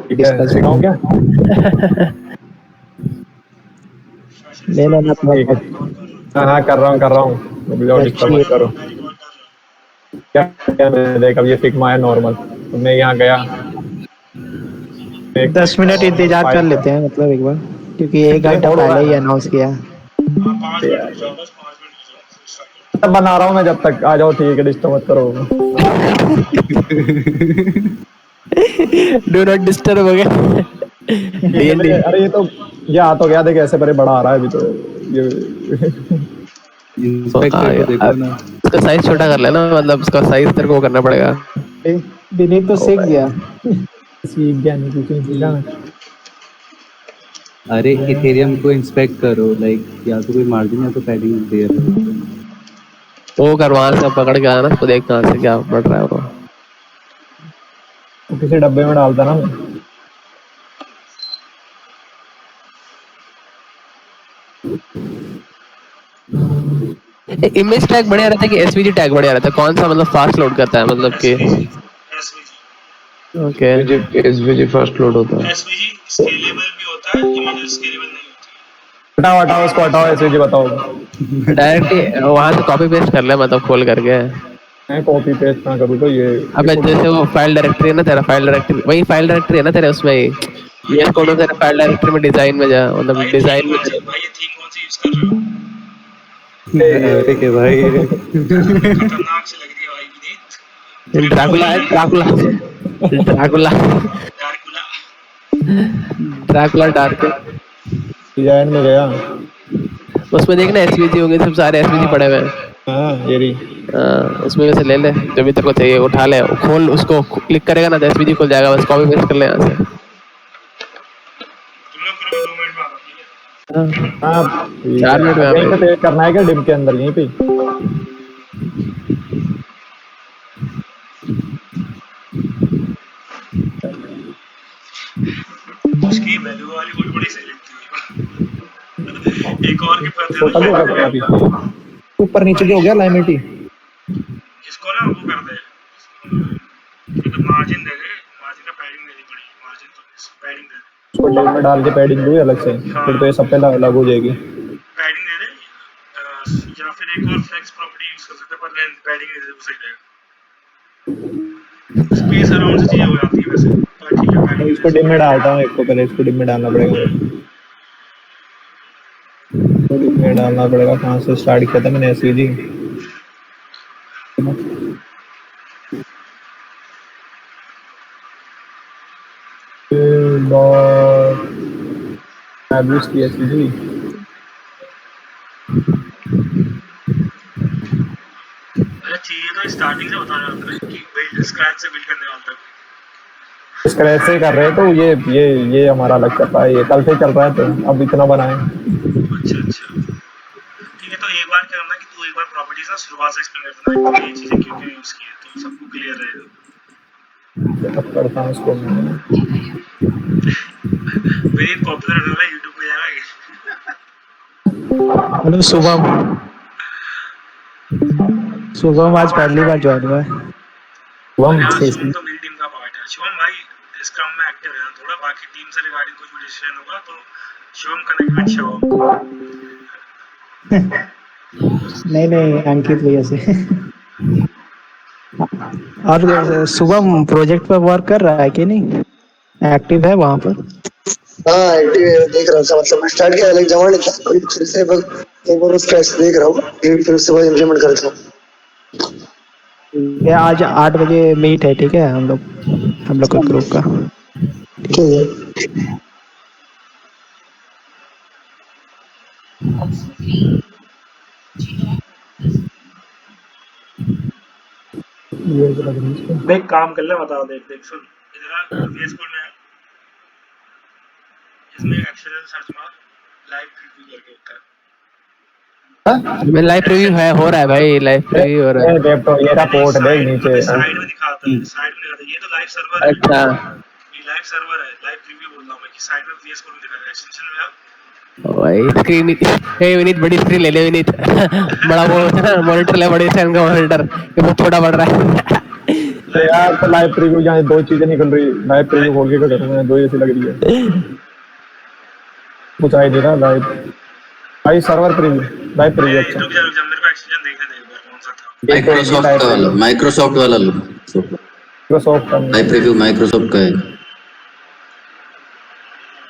ठीक है, सिखाऊं क्या? ले लो ना ठीक है। हाँ हाँ, कर रहा हूँ। रुक जाओ, डिस्टर्ब अच्छी मत करो। क्या क्या मैंने देखा, ये फिग्मा है नॉर्मल, तो मैं यहाँ गया। 10 मिनट इंतजार कर लेते हैं मतलब एक बार, क्योंकि 1 घंटा रिकॉर्ड हो पहले रहा ही है। अनाउंस किया। तब बना रहा हूँ मैं, जब तक आ जाओ। ठीक है, डिस्टर्ब मत करो। डू नॉट डिस्टर्ब हो गया। ठीक है, डेली अरे ये आ तो गया, देख ऐसे बड़े बड़ा आ रहा है अभी तो। ये इंस्पेक्टर को देखो ना। उसका साइज छोटा कर लेना, मतलब उसका साइज तेरे को करना पड़ेगा। विनीत तो सीख गया। सीख गया, नहीं कुछ नहीं सीखा मैं। अरे इथेरियम को इंस्पेक्ट करो, लाइक या तो कोई मार्जिन या तो पैडिंग दे रहे हो। वो कर वहां से पकड़ के आना, उसको देख कहाँ से क्या बढ़ रहा है वो। तो किसी डब्बे में डालता ना मैं। इमेज टैग बढ़िया रहता है कि एसवीजी टैग बढ़िया रहता है? कौन सा मतलब फास्ट लोड करता है, मतलब कि? ओके, एसवीजी फास्ट लोड होता है। एसवीजी स्केलेबल भी होता है, इमेजेस स्केलेबल नहीं होती। हटाओ हटाओ उसको, हटाओ, ऐसे जी बताओ। डायरेक्ट वहां से कॉपी पेस्ट कर ले, मतलब खोल करके। मैं कॉपी पेस्ट ना करूँ तो ये अबे जैसे वो फाइल डायरेक्टरी है ना तेरा, फाइल डायरेक्टरी वही फाइल डायरेक्टरी है ना तेरे उसमें ही। ये कौन सा तेरा फाइल डायरेक्टरी में डिजाइन में जा, मतलब भाई थीम डिजाइन में कौन सी, भाई ये थीम कौन सी यूज कर रहे हो? अरे के भाई खतरनाक से लग रही है भाई विनीत। ड्रैकुला है, ड्रैकुला ड्रैकुला डार्कुला। Dracula dark. डिजाइन में गया। उसमें देखना एसवीजी होंगे, सब सारे एसवीजी पड़े हुए हैं। हाँ, ये रही। उसमें से ले ले जो भी तेरे को चाहिए, उठा ले, खोल, उसको क्लिक करेगा ना तो एसवीजी खुल जाएगा, बस कॉपी पेस्ट कर ले यहाँ से। तुम लोग करो, 2 मिनट में आ रहा हूँ, ठीक है? हाँ ठीक 4 है। मिनट में अब यहीं पे आप पेस्ट करना है क्या, डिम के अंदर यहीं पे? उसकी वैल्यू वाली कोड बड़ी सही लगती है। एक और गिफ्ट करते हैं छोटा भी होगा क्या अभी? ऊपर नीचे जो हो गया लाइमिटी। इसको ना वो कर दे, तो मार्जिन दे दे, मार्जिन का पैडिंग देनी पड़ेगी, मार्जिन तो पैडिंग दे दे। उसको डिम में डाल के पैडिंग दूँ अलग से, फिर तो ये सब पे लागू हो जाएगी। पैडिंग दे दे, या फिर एक और फ्लेक्स प्रॉपर्टी यूज कर सकते हैं, पर लेंथ पैडिंग दे दे, सही रहेगा। स्पेस अराउंड से चीजें हो जाती है वैसे, पर ठीक है पैडिंग इसको डिम में डालता हूँ, एक को पहले इसको डिम में डालना पड़ेगा मुझे। तो डिम में डालना पड़ेगा, कहाँ से स्टार्ट किया था मैंने एसवीजी। एब्यूज की एसवीजी। अरे चीजें तो स्टार्टिंग से बता रहे होते हैं कि बिल्ड स्क्रैच से बिल्ड करने वाला है। स्क्रैच से कर रहे हैं तो ये हमारा अलग चल रहा है, ये कल से चल रहा है, तो अब इतना बनाए। अच्छा अच्छा, ठीक है। तो एक बार क्या करना कि तू एक बार प्रॉपर्टीज ना शुरुआत से एक्सप्लेन कर देना कि ये चीजें क्यों क्यों यूज की है, तो सबको क्लियर रहेगा। अब करता हूँ इसको। वेरी पॉपुलर हो रहा है यूट्यूब पे जाएगा। हेलो शुभम, शुभम आज पहली बार ज्वाइन हुआ है। हाँ, शुभम तो मेरी टीम का पार्ट है। शुभम भाई स्क्रम में एक्टिव है थोड़ा, बाकी टीम से रिगार्डिंग कुछ भी डिसीजन होगा तो शुभम कनेक्ट विद शुभम। नहीं अंकित भैया से। और शुभम प्रोजेक्ट पर वर्क कर रहा है कि नहीं, एक्टिव है वहाँ पर? हाँ एक्टिव है, देख रहा हूँ। मतलब स्टार्ट किया लाइक जमा नहीं था, अभी फिर से बस एक बार उसका देख रहा हूँ, फिर उसके बाद इम्प्लीमेंट करता हूँ। ये आज 8 बजे मीट है, ठीक है? हम लोग का ग्रुप का। ठीक है। देख काम कर ले, बता देख देख सुन इधर वीएस कोड में इसमें एक्शन सर्च मार लाइव प्रीव्यू करके होता है। लाइव प्रीव्यू है, हो रहा है भाई, लाइव प्रीव्यू हो रहा है। लैपटॉप ये रहा, पोर्ट देख नीचे साइड में दिखाता है, साइड में दिखाता है, ये तो लाइव सर्वर है। अच्छा, ये लाइव सर्वर है, लाइव प्रीव्यू बोल रहा हूं मैं कि साइड में वीएस कोड में दिखा रहा है एक्सटेंशन में। भाई स्क्रीन, हे विनीत बड़ी स्क्रीन ले ले विनीत। बड़ा वो मॉनिटर ले, बड़ी स्क्रीन का मॉनिटर, ये बहुत छोटा पड़ रहा है। अरे यार तो लाइव प्रीव्यू यहाँ दो चीजें निकल रही, लाइव प्रीव्यू खोल के क्या करूँगा, दो जैसी लग रही है। कुछ आई नहीं रहा लाइव, भाई सर्वर प्रीव्यू, लाइव प्रीव्यू अच्छा। रुक जा मेरे को एक्सचेंज देखने दे एक बार कौन सा था। माइक्रोसॉफ्ट वाला लो। माइक्रोसॉफ्ट का लाइव प्रीव्यू माइक्रोसॉफ्ट का है।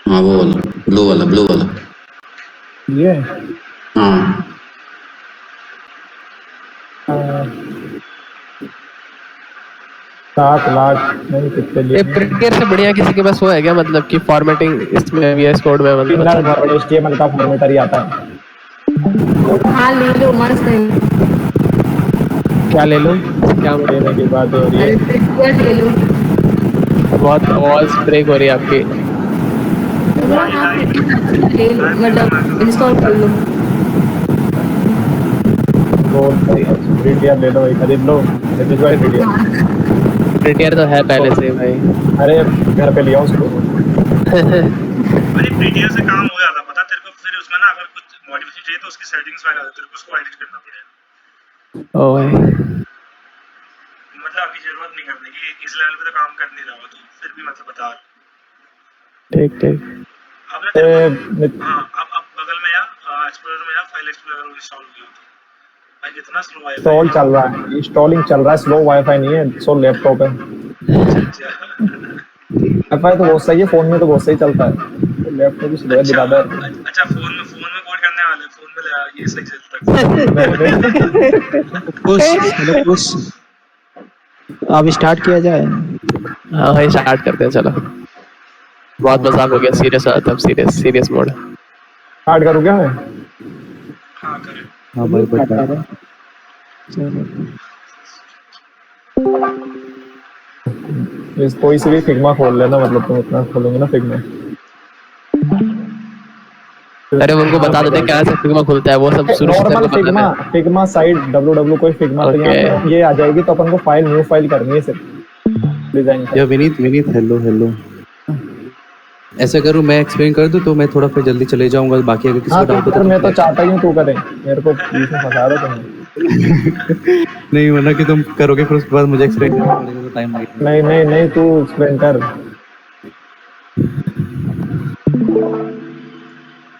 हाँ वो वाला ब्लू वाला ये हाँ 7 लाख नहीं कितने ये लिए प्रिंटर से बढ़िया किसी के पास वो है क्या, मतलब कि फॉर्मेटिंग इसमें VS कोड में मतलब HTML का फॉर्मेटर ही आता है। हाँ ले लो मस्त है। क्या ले लो, क्या लेने की बात हो रही है। अरे प्रिंटर ले लो। बहुत आवाज ब्रेक हो रही है आपकी। ले लो मतलब इंस्टॉल कर लो। प्रिंटर ले लो भाई, खरीद लो प्रिंटर तो है पहले से भाई। अरे घर पे लिया उसको। अरे प्रीटियर से काम हो जाता पता तेरे को, फिर उसमें ना अगर कुछ मॉडिफिकेशन चाहिए तो उसकी सेटिंग्स फाइल आती है, तेरे को उसको एडिट करना पड़ेगा। ओ भाई मतलब अभी जरूरत नहीं करने की, इस लेवल पे तो काम कर नहीं रहा तो फिर भी मतलब बता। ठीक ठीक। अब ना हाँ अब बगल में या एक्सप्लोरर में या फाइल एक्सप्लोरर इंस्टॉल हो गया तो भाई कितना स्लो है। इंस्टॉल चल रहा है, इंस्टॉलिंग चल रहा है, स्लो वाईफाई नहीं है, सो लैपटॉप है। वाईफाई तो बहुत सही है, फोन में तो बहुत सही चलता है, लैपटॉप भी स्लो है दिलादा है। अच्छा फोन में कोड करने वाले, फोन में ये सही चलता है। पुश अब स्टार्ट किया जाए। हाँ भाई स्टार्ट करते हैं चलो। बहुत मजाक हो गया, सीरियस आता है, सीरियस मोड। स्टार्ट करूँ क्या मैं? हाँ करें। हाँ भाई बता। इस कोई से भी फिग्मा खोल लेना, मतलब तुम इतना खोलोगे ना फिग्मा। अरे उनको बता देते क्या से फिग्मा खुलता है, वो सब शुरू से नॉर्मल बताते फिग्मा, हैं। फिग्मा साइट www कोई फिग्मा तो यहाँ पे ये आ जाएगी, तो अपन को फाइल न्यू फाइल करनी है सिर्फ डिजाइन। या विनीत हेलो ऐसा करूँ मैं एक्सप्लेन कर दूँ तो मैं थोड़ा फिर जल्दी चले जाऊंगा, बाकी अगर किसी को डाउट हो तो मैं तो चाहता ही हूँ तू करे, मेरे को बीच में फंसा रहे तुम। नहीं वरना कि तुम करोगे फिर उसके बाद मुझे एक्सप्लेन करना पड़ेगा तो टाइम लगेगा। नहीं तू एक्सप्लेन कर।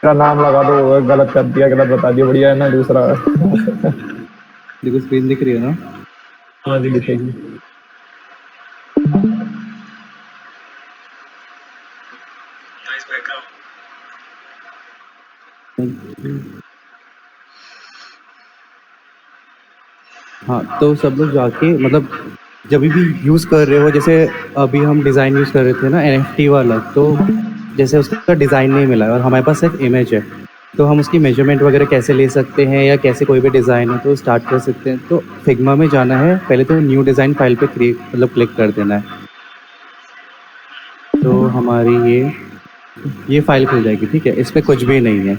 तेरा नाम लगा दो, गलत कर दिया, गलत बता दिया, बढ़िया है ना दूसरा। देखो स्क्रीन दिख रही है ना? हाँ जी दिखेगी। Nice background. हाँ तो सब लोग जाके मतलब जब भी यूज़ कर रहे हो, जैसे अभी हम डिज़ाइन यूज़ कर रहे थे ना NFT वाला, तो जैसे उसका डिज़ाइन नहीं मिला और हमारे पास सिर्फ इमेज है, तो हम उसकी मेजरमेंट वगैरह कैसे ले सकते हैं या कैसे कोई भी डिज़ाइन है तो स्टार्ट कर सकते हैं। तो फिग्मा में जाना है, पहले तो न्यू डिज़ाइन फाइल पे क्लिक कर देना है, तो हमारी ये फाइल खुल जाएगी। ठीक है, इस पर कुछ भी नहीं है।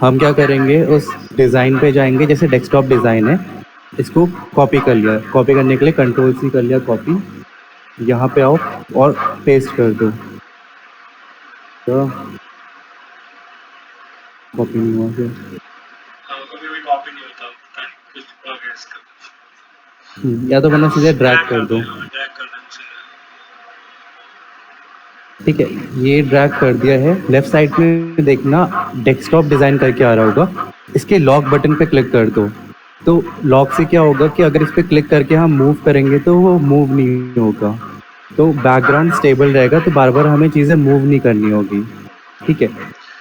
हम क्या करेंगे, उस डिज़ाइन पे जाएंगे, जैसे डेस्कटॉप डिज़ाइन है, इसको कॉपी कर लिया, कॉपी करने के लिए Ctrl+C कर लिया कॉपी, यहाँ पे आओ और पेस्ट कर दो। तो कॉपी नहीं हुआ फिर कभी कॉपी नहीं होता, कुछ प्रॉब्लम इसका। या तो वरना सीधे ड्रैग कर दो। ड्रैग कर दो उसे। ठीक है, ये ड्रैग कर दिया है। लेफ्ट साइड में देखना डेस्कटॉप डिज़ाइन करके आ रहा होगा, इसके लॉक बटन पे क्लिक कर दो। तो लॉक से क्या होगा कि अगर इस पर क्लिक करके हम मूव करेंगे तो वो मूव नहीं होगा, तो बैकग्राउंड स्टेबल रहेगा, तो बार बार हमें चीज़ें मूव नहीं करनी होगी। ठीक है,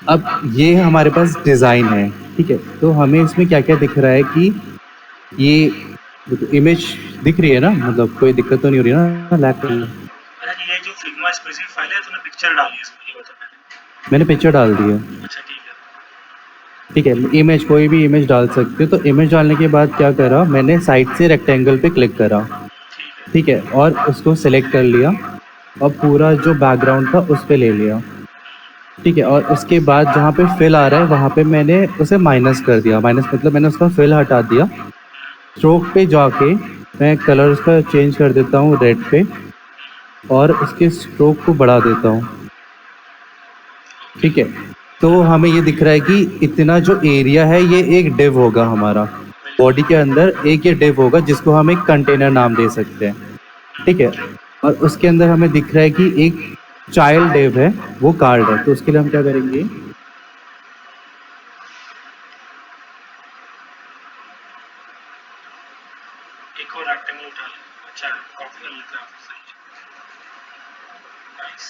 अब ये हमारे पास डिज़ाइन है। ठीक है, तो हमें इसमें क्या क्या दिख रहा है कि ये इमेज दिख रही है ना, मतलब कोई दिक्कत तो नहीं हो रही ना लैग कर। अच्छा ये जो फिग्मा स्पेसिफिक फाइल है तूने पिक्चर डाली है इसमें, ये बता पहले। मैंने पिक्चर डाल दी है। अच्छा ठीक है, इमेज कोई भी इमेज डाल सकते हो। तो इमेज डालने के बाद क्या करा, मैंने साइड से रेक्टेंगल पे क्लिक करा। ठीक है, और उसको सिलेक्ट कर लिया और पूरा जो बैकग्राउंड था उस पर ले लिया। ठीक है, और उसके बाद जहाँ पे फिल आ रहा है वहाँ पे मैंने उसे माइनस कर दिया। माइनस मतलब मैंने उसका फिल हटा दिया। स्ट्रोक पे जाके मैं कलर उसका चेंज कर देता हूँ रेड पे, और उसके स्ट्रोक को बढ़ा देता हूँ। ठीक है, तो हमें ये दिख रहा है कि इतना जो एरिया है ये एक डिव होगा, हमारा बॉडी के अंदर एक ये डिव होगा जिसको हम एक कंटेनर नाम दे सकते हैं। ठीक है, और उसके अंदर हमें दिख रहा है कि एक चाइल्ड डेव है, वो कार्ड है। तो उसके लिए हम क्या करेंगे, एक और रेक्टेंगल उठा ले। अच्छा कॉपी कर लेते हैं आप सही। नाइस।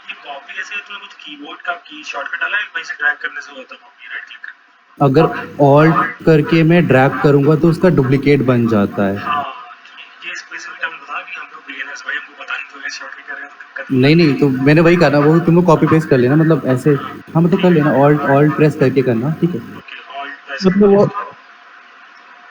ये कॉपी कैसे है? तूने कुछ कीबोर्ड का की शॉर्टकट डाला है? वहीं से ड्रैग करने से होता है कॉपी, राइट क्लिक करके। अगर ऑल्ट करके मैं ड्रैग करूंगा तो उसका डुप्लीकेट बन जाता है। हाँ ये स्पेसिफिक हम बता कि हम लोग बिगिनर्स भाई, हमको पता नहीं तो ये शॉर्टकट करेगा तो दिक्कत नहीं नहीं, तो मैंने वही कहा ना, वो तुमको कॉपी पेस्ट कर लेना, मतलब ऐसे। हाँ मतलब कर लेना, ऑल्ट ऑल्ट प्रेस करके करना, ठीक है। Okay alt press. मतलब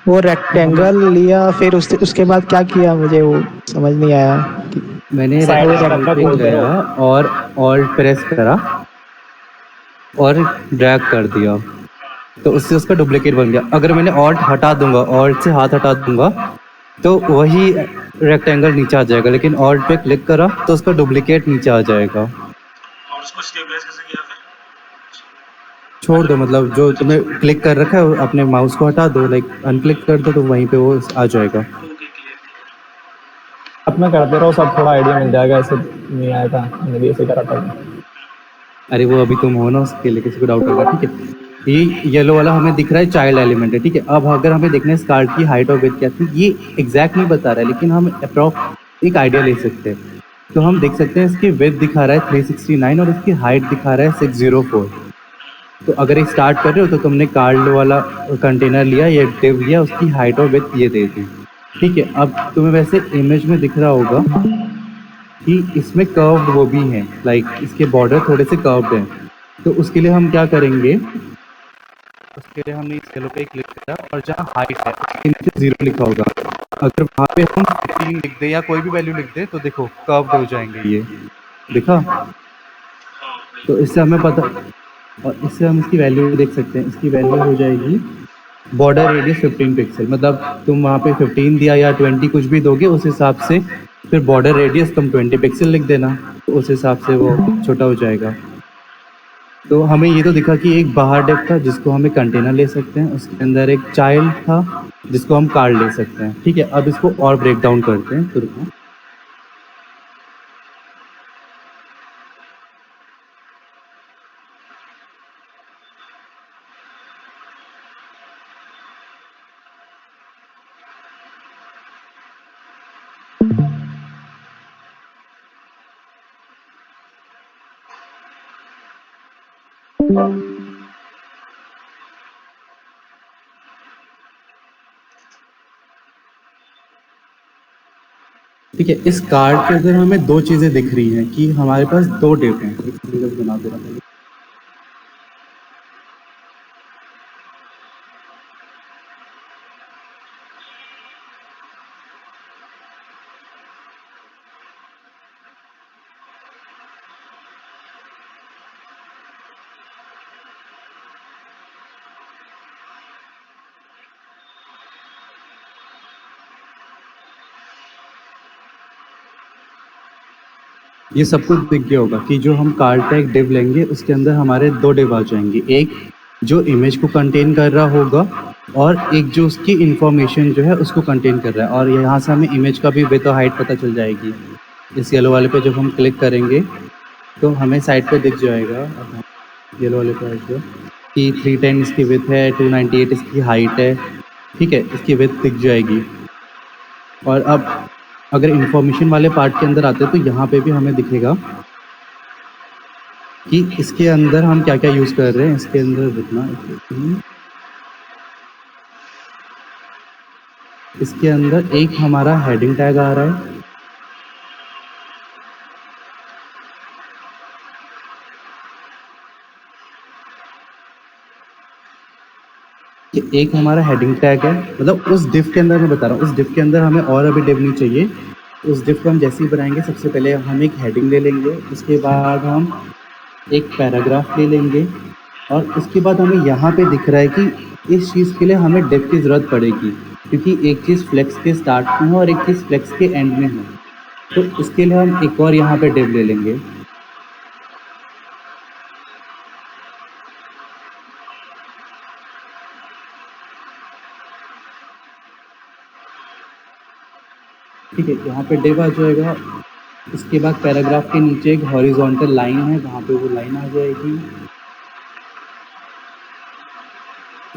वो रेक्टेंगल लिया, फिर उसके बाद क्या किया, मुझे वो समझ नहीं आया कि मैंने साइड रेक्टेंगल का पे खोलते गया रहो। और ऑल्ट प्रेस करा और ड्रैग कर दिया, तो उससे उसका डुप्लीकेट बन गया। अगर मैंने ऑल्ट हटा दूंगा, ऑल्ट से हाथ हटा दूंगा, तो वही रेक्टेंगल नीचे आ जाएगा, लेकिन ऑल्ट पे क्लिक करा तो उसका डुप्लीकेट नीचे आ जाएगा। और उसको स्टेबलाइज कैसे किया फिर? छोड़ दो, मतलब जो तुम्हें क्लिक कर रखा है अपने माउस को हटा दो, लाइक अनक्लिक कर दो, तो वहीं पे वो आ जाएगा। Okay clear. अपना करते रहो, सब थोड़ा आइडिया मिल जाएगा। ऐसे नहीं आएगा, मैंने भी ऐसे करा था। अरे वो अभी तुम हो ना, उसके लिए किसी को डाउट होगा, ठीक है। ये येलो वाला हमें दिख रहा है चाइल्ड एलिमेंट है, ठीक है। अब अगर हमें देखना है इस कार्ड की हाइट और विड्थ क्या थी, ये एग्जैक्ट नहीं बता रहा है, लेकिन हम अप्रॉक्स एक आइडिया ले सकते हैं। तो हम देख सकते हैं इसकी विड्थ दिखा रहा है 369 और इसकी हाइट दिखा रहा है 604। तो अगर एक स्टार्ट कर रहे हो तो तुमने कार्ड वाला कंटेनर लिया, ये डिव लिया, उसकी हाइट और विड्थ ये दे दी, ठीक है। अब तुम्हें वैसे इमेज में दिख रहा होगा कि इसमें कर्व्ड वो भी हैं, लाइक इसके बॉर्डर थोड़े से कर्व्ड हैं। तो उसके लिए हम क्या करेंगे, उसके लिए हमने इस येलो पे क्लिक करा और जहाँ हाइट है उसके नीचे 0 लिखा होगा। अगर वहाँ पे हम 15 लिख दे या कोई भी वैल्यू लिख दे तो देखो कर्व्ड हो जाएंगे ये, दिखा। तो इससे हमें पता, और इससे हम इसकी वैल्यू देख सकते हैं। इसकी वैल्यू हो जाएगी बॉर्डर रेडियस 15 पिक्सल, मतलब तुम वहाँ पे 15 दिया या 20 कुछ भी दोगे, उस हिसाब से फिर बॉर्डर रेडियस तुम 20 पिक्सल लिख देना, तो उस हिसाब से वो छोटा हो जाएगा। तो हमें ये तो दिखा कि एक बाहर डेप था जिसको हमें कंटेनर ले सकते हैं, उसके अंदर एक चाइल्ड था जिसको हम कार्ड ले सकते हैं, ठीक है। अब इसको और ब्रेक डाउन करते हैं, तो रुको। ठीक है, इस कार्ड के अंदर हमें दो चीज़ें दिख रही हैं कि हमारे पास दो डेप हैं। एक मिनट बना दे रहा हूँ। ये सब कुछ दिख गया होगा कि जो हम कार्ड का एक डिव लेंगे उसके अंदर हमारे दो डिव आ जाएंगे, एक जो इमेज को कंटेन कर रहा होगा और एक जो उसकी इंफॉर्मेशन जो है उसको कंटेन कर रहा है। और यहाँ से हमें इमेज का भी विड्थ और हाइट पता चल जाएगी। इस येलो वाले पे जब हम क्लिक करेंगे तो हमें साइड पे दिख जाएगा, येलो वाले पे आएगा कि 310 इसकी विड्थ है, 298 इसकी हाइट है, ठीक है। इसकी विड्थ दिख जाएगी। और अब अगर इंफॉर्मेशन वाले पार्ट के अंदर आते हैं तो यहाँ पे भी हमें दिखेगा कि इसके अंदर हम क्या क्या यूज़ कर रहे हैं। इसके अंदर रुकना, इसके अंदर एक हमारा हेडिंग टैग आ रहा है, कि एक हमारा हेडिंग टैग है, मतलब उस डिव के अंदर मैं बता रहा हूँ, उस डिव के अंदर हमें और अभी डिव नहीं चाहिए। उस डिव को हम जैसे ही बनाएंगे, सबसे पहले हम एक हेडिंग ले लेंगे, उसके बाद हम एक पैराग्राफ ले लेंगे, और उसके बाद हमें यहाँ पे दिख रहा है कि इस चीज़ के लिए हमें डिव की ज़रूरत पड़ेगी, क्योंकि एक चीज़ फ्लेक्स के स्टार्ट में है और एक चीज़ फ्लेक्स के एंड में है। तो इसके लिए हम एक और यहाँ पे डिव ले लेंगे। ठीक है, यहाँ पे div आ जाएगा। इसके बाद पैराग्राफ के नीचे एक हॉरिजॉन्टल लाइन है, वहाँ पे वो लाइन आ जाएगी।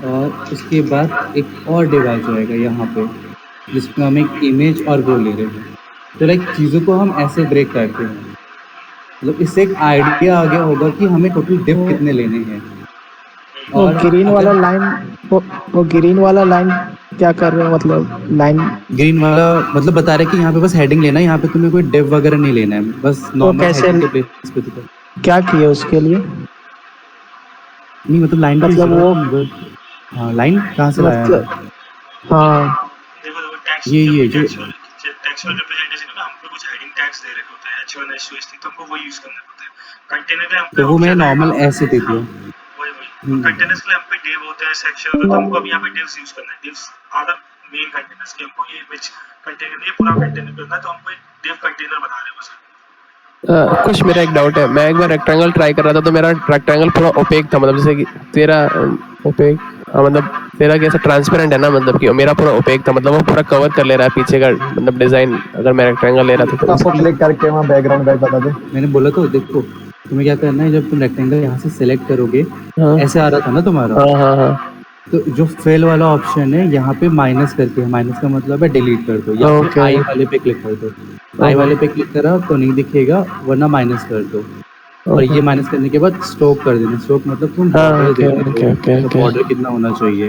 और उसके बाद एक और div आ जाएगा यहाँ पे, जिसमें हम एक इमेज और वो ले रहे हैं। तो लाइक चीज़ों को हम ऐसे ब्रेक करते हैं, मतलब इससे एक आइडिया आ गया होगा कि हमें टोटल div कितने लेने हैं। वो और ग्रीन वाला अगर लाइन, वो ग्रीन वाला लाइन क्या कर रहे हो, मतलब लाइन ग्रीन वाला मतलब बता रहे कि यहाँ पे बस हेडिंग लेना है, यहाँ पे तुम्हें कोई div वगैरह नहीं लेना है, बस नॉर्मल कैसे, हेडिंग के प्लेस पे तो क्या किए उसके लिए? नहीं, मतलब लाइन की मतलब जरूरत वो नहीं बस। हाँ, लाइन कहाँ से लाया है? मतलब हाँ देखो देखो टैग्स ये जो जो टेक्सुअल रिप्रेजेंटेशन है ना, हमको कुछ हेडिंग टैग्स दे रखे होते हैं h1 h2 h3, तो हमको वो यूज करने होते हैं। कंटेनर में हम पे तो वो मैं ऑप्शन है, नॉर्मल ऐसे दे दिया। वही वही कंटेनर्स के लिए हम पे div होते हैं, सेक्शन होता है, तो हमको अब यहाँ पे divs यूज करना है। divs are the main containers के, हमको ये इमेज कंटेनर ये पूरा कंटेनर करना है, तो हमको एक div कंटेनर बना रहे हैं बस। कुछ मेरा एक डाउट है, मैं एक बार रेक्टेंगल ट्राई कर रहा था तो मेरा रेक्टेंगल पूरा ओपेक था, मतलब जैसे कि तेरा ओपेक, मतलब तेरा कैसा ट्रांसपेरेंट है ना, मतलब कि मेरा पूरा ओपेक था, मतलब वो पूरा कवर कर ले रहा है पीछे का मतलब डिजाइन, अगर मैं रेक्टेंगल ले रहा था तो आपको क्लिक करके वहाँ बैकग्राउंड बैक बता दे। मैंने बोला तो देखो, तुम्हें क्या करना है, जब तुम रेक्टेंगल यहाँ से सिलेक्ट करोगे, हाँ ऐसे आ रहा था ना तुम्हारा, हाँ हाँ हाँ तो जो फिल वाला ऑप्शन है यहाँ पे माइनस करके, माइनस का मतलब है डिलीट कर दो, या फिर ओके आई वाले पे क्लिक कर दो। आई वाले पे क्लिक करा तो नहीं दिखेगा, वरना माइनस कर दो। और ये माइनस करने के बाद स्ट्रोक कर देना। स्ट्रोक मतलब तुम हाँ, बॉर्डर ओके, दे ओके, ओके, दो, ओके। बॉर्डर कितना होना चाहिए,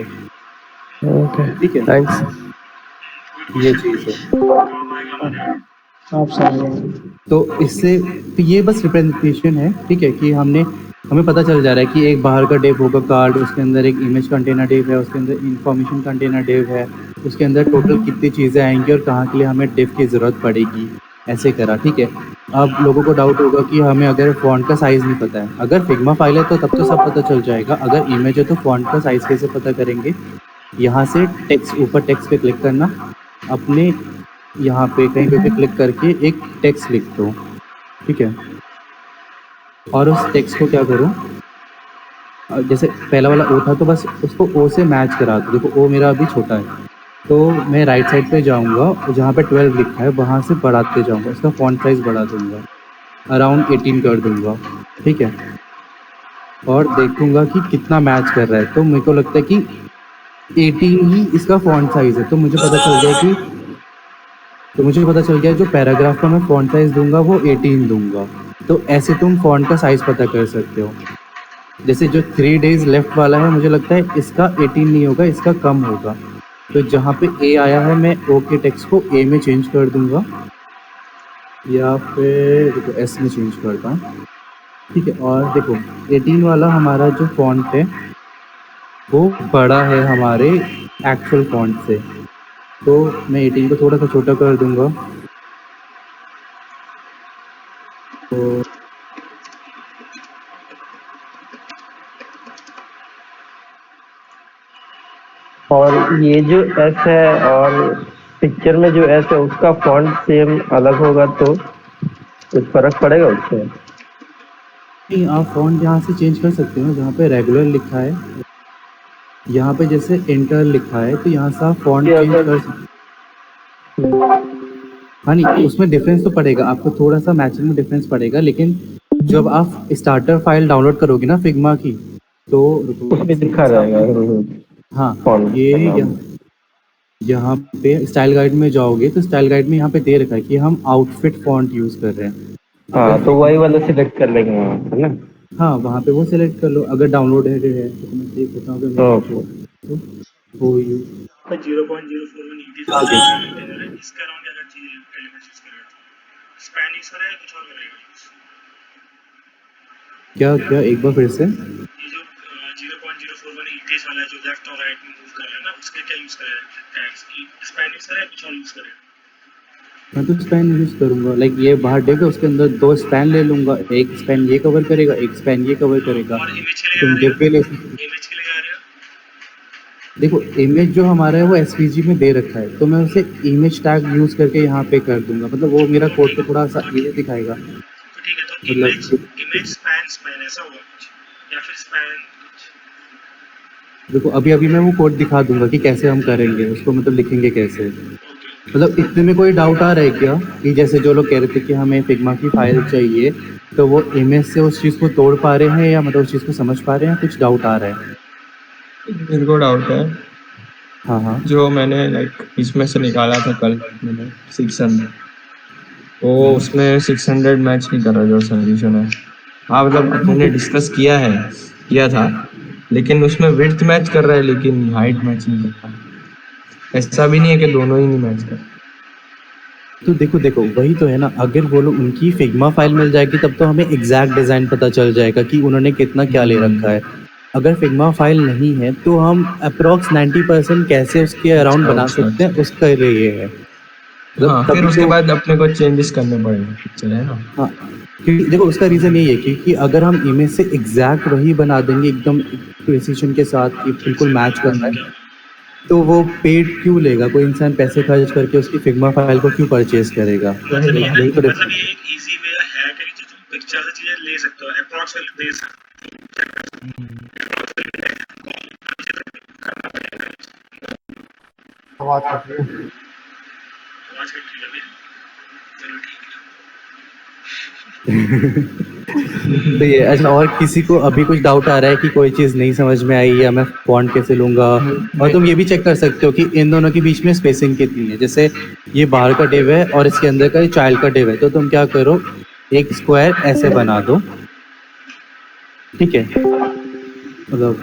ओके, ठीक है, थैंक्स। ये चीज़ है। आप समझे। तो इससे तो ये बस रिप्रेजेंटेशन है, ठीक है, कि हमें पता चल जा रहा है कि एक बाहर का डिव होगा कार्ड, उसके अंदर एक इमेज कंटेनर डिव है, उसके अंदर इंफॉर्मेशन कंटेनर डिव है, उसके अंदर टोटल कितनी चीज़ें आएंगी और कहाँ के लिए हमें डिव की ज़रूरत पड़ेगी, ऐसे करा, ठीक है। अब लोगों को डाउट होगा कि हमें अगर फॉन्ट का साइज़ नहीं पता है, अगर फिग्मा फाइल है तो तब तो सब पता चल जाएगा, अगर इमेज है तो फॉन्ट का साइज़ कैसे पता करेंगे। यहाँ से टेक्स्ट, ऊपर टेक्स्ट पे क्लिक करना, अपने यहाँ पे कहीं पे भी क्लिक करके एक टेक्स्ट लिख दो, ठीक है। और उस टेक्स्ट को क्या करूँ, जैसे पहला वाला ओ था तो बस उसको ओ से मैच करा दो। देखो ओ मेरा अभी छोटा है, तो मैं राइट साइड पे जाऊँगा, जहाँ पे 12 लिखा है वहाँ से बढ़ाते जाऊँगा, इसका फॉन्ट साइज़ बढ़ा दूँगा, अराउंड 18 कर दूँगा, ठीक है। और देखूँगा कि कितना मैच कर रहा है, तो मेरे को लगता है कि 18 ही इसका फॉन्ट साइज़ है, तो मुझे पता चल गया जो पैराग्राफ का मैं फॉन्ट साइज़ दूंगा वो 18 दूंगा। तो ऐसे तुम फॉन्ट का साइज़ पता कर सकते हो। जैसे जो 3 days लेफ्ट वाला है, मुझे लगता है इसका 18 नहीं होगा, इसका कम होगा। तो जहाँ पे ए आया है मैं ओ के टेक्स्ट को ए में चेंज कर दूंगा, या फिर देखो एस में चेंज करता हूँ, ठीक है। और देखो 18 वाला हमारा जो फॉन्ट है वो बड़ा है हमारे एक्चुअल फॉन्ट से, तो मैं 18 को थोड़ा सा छोटा कर दूंगा। तो और ये जो एस है और पिक्चर में जो एस है उसका फॉन्ट सेम अलग होगा तो कुछ फर्क पड़ेगा उससे? नहीं, आप फॉन्ट यहाँ से चेंज कर सकते हो, जहाँ पे रेगुलर लिखा है, यहाँ पे जैसे इंटर लिखा है तो यहाँ से आप फॉन्ट चेंज कर सकते हो। हाँ नहीं, उसमें डिफरेंस तो पड़ेगा आपको, थोड़ा सा मैचिंग में डिफरेंस पड़ेगा, लेकिन जब आप स्टार्टर फाइल डाउनलोड करोगे ना फिग्मा की, तो उसमें दिखा रहेगा। हाँ, फॉन्ट ये यहाँ पे स्टाइल गाइड में जाओगे तो स्टाइल गाइड में यहाँ पे दे रखा है कि हम आउटफिट फॉन्ट यूज़ कर रहे हैं। हाँ, तो वही वाला सिलेक्ट कर लेंगे वहाँ, है ना? हाँ, वहाँ पे वो सिलेक्ट कर लो, अगर डाउनलोड है तो मैं देख लेता हूँ तो वो यू 0.041 कंटेनर है, इसका अराउंड अगर चाहिए एलिमेंट्स यूज करें तो स्पैन यूज करें कुछ और करेगा क्या एक बार फिर से। ये जो 0.041 इंडेक्स वाला है जो लेफ्ट और राइट में मूव कर रहा है ना, उसके क्या यूज करें टैग्स, स्पैन यूज करें कुछ और यूज करें? मैं तो स्पैन यूज़ करूँगा, लाइक ये बाहर देगा उसके अंदर 2 स्पैन ले लूँगा, एक स्पैन ये कवर करेगा, एक स्पैन ये कवर करेगा। और इमेज के तुम लिए डिव भी ले सकते। इमेज के लिए आ रहा है, देखो इमेज जो हमारा है वो एसवीजी में दे रखा है, तो मैं उसे इमेज टैग यूज़ करके यहाँ पे कर दूंगा, मतलब वो मेरा कोड को थोड़ा सा इजी दिखाएगा। तो ठीक है, तो इमेज स्पैन ऐसा होगा कुछ, या फिर स्पैन कुछ? देखो अभी मैं वो कोड दिखा दूंगा कि कैसे हम करेंगे उसको, मतलब लिखेंगे कैसे। ओके मतलब इतने में कोई डाउट आ रहा है क्या कि जैसे जो लोग कह रहे थे कि हमें फिग्मा की फाइल चाहिए, तो वो इमेज से उस चीज़ को तोड़ पा रहे हैं या मतलब उस चीज़ को समझ पा रहे हैं, कुछ डाउट आ रहा है? मेरे को डाउट है, हाँ जो मैंने लाइक इसमें से निकाला था कल मैंने 600, वो उसमें 600 मैच नहीं कर रहा जो सोल्यूशन है। हाँ मतलब मैंने डिस्कस किया था, लेकिन उसमें विड्थ मैच कर रहा है लेकिन हाइट मैच नहीं कर रहा। ऐसा भी नहीं है कि दोनों ही नहीं मैच कर। तो देखो वही तो है ना, अगर वो लोग उनकी फिग्मा फाइल मिल जाएगी तब तो हमें एग्जैक्ट डिज़ाइन पता चल जाएगा कि उन्होंने कितना क्या ले रखा है। अगर फिग्मा फाइल नहीं है तो हम अप्रॉक्स 90% कैसे उसके अराउंड बना सकते हैं, उसका ये है। हाँ, फिर तभी उसके तो बाद अपने को चेंजेस करने पड़ेंगे पिक्चर, है ना। हाँ, क्योंकि देखो उसका रीज़न यही है कि अगर हम इमेज से एग्जैक्ट वही बना देंगे एकदम प्रिसिशन के साथ कि बिल्कुल मैच कर रहा है, तो वो पेड क्यों लेगा? कोई इंसान पैसे खर्च करके उसकी फिग्मा फाइल को क्यों परचेज करेगा? मतलब ये यही तो मतलब ये एक इजी वे है कि जो तुम पिक्चर से चीजें ले सकते हो, अप्रॉक्स वैल्यू दे सकते आवाज कट रही है। हो। आवाज कट रही है मेरी? चलो ठीक है। तो ये अच्छा, और किसी को अभी कुछ डाउट आ रहा है कि कोई चीज़ नहीं समझ में आई या मैं फॉन्ट कैसे लूँगा? और तुम ये भी चेक कर सकते हो कि इन दोनों के बीच में स्पेसिंग कितनी है। जैसे ये बाहर का डिव है और इसके अंदर का चाइल्ड का डिव है, तो तुम क्या करो, एक स्क्वायर ऐसे बना दो, ठीक है? मतलब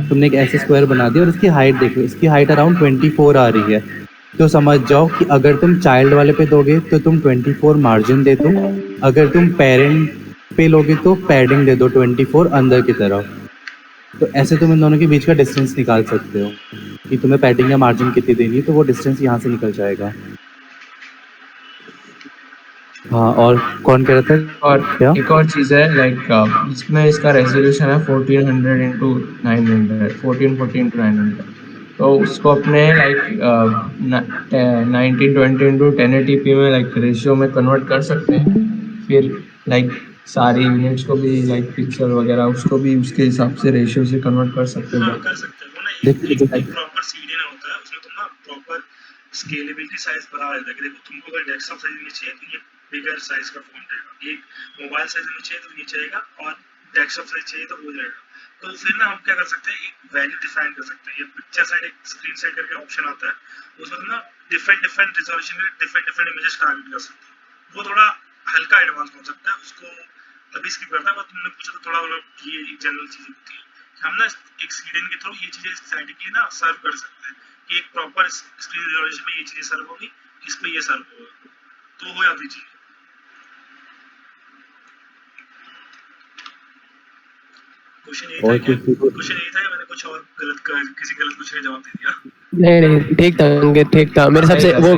तुमने एक ऐसे स्क्वायर बना दिया और इसकी हाइट देखो, इसकी हाइट अराउंड 24 आ रही है, तो समझ जाओ कि अगर तुम चाइल्ड वाले पे दोगे तो तुम 24 मार्जिन दे दो, अगर तुम पेरेंट पे लोगे तो पैडिंग दे दो 24 अंदर की तरफ। तो ऐसे तुम इन दोनों के बीच का डिस्टेंस निकाल सकते हो कि तुम्हें पैडिंग या मार्जिन कितनी देनी है, तो वो डिस्टेंस यहाँ से निकल जाएगा। हाँ, और कौन कह रहा था और क्या? एक और चीज़ है लाइक इसमें इसका रेजोल्यूशन है 1400 इंटू 900, 1440 इंटू 900। तो उसको अपने लाइक 1920 इंटू 1080p में लाइक रेशियो में कन्वर्ट कर सकते हैं। फिर लाइक सारी यूनिट्स को भी लाइक पिक्सल वगैरह उसको भी उसके हिसाब से रेशियो से कन्वर्ट कर सकते हाँ, हैं। कर सकते हो ना। देखो एक प्रॉपर सीडीएन होता है, उसमें तुम ना प्रॉपर स्केलेबिलिटी साइज बढ़ा देता है कि देखो तुमको अगर डेस्कटॉप साइज में चाहिए तो ये बिगर साइज का फॉन्ट है, एक मोबाइल साइज में चाहिए तो नीचे आएगा, और डेस्कटॉप साइज चाहिए तो हो जाएगा। तो फिर ना हम क्या कर सकते हैं, एक वैल्यू डिफाइन कर सकते हैं। ये पिक्चर साइड एक स्क्रीन साइड करके ऑप्शन आता है, उसमें तुम ना डिफरेंट डिफरेंट रिजोल्यूशन में डिफरेंट इमेजेस टारगेट कर सकते हो। वो थोड़ा हल्का एडवांस हो सकता है, उसको अभी स्किप करता है। बट तुमने पूछा तो थोड़ा मतलब ये एक जनरल चीज होती है, हम ना एक सीडीएन के थ्रू ये चीजें स्टैटिकली ना सर्व कर सकते हैं कि एक प्रॉपर स्क्रीन रिजोल्यूशन में ये चीजें सर्व होगी, इस पे ये सर्व होगा, तो हो जाती चीज। और किसी को क्वेश्चन यही था कि मैंने कुछ और किसी गलत क्वेश्चन का जवाब दे दिया। नहीं ठीक था अंकित, ठीक था मेरे हिसाब से। वो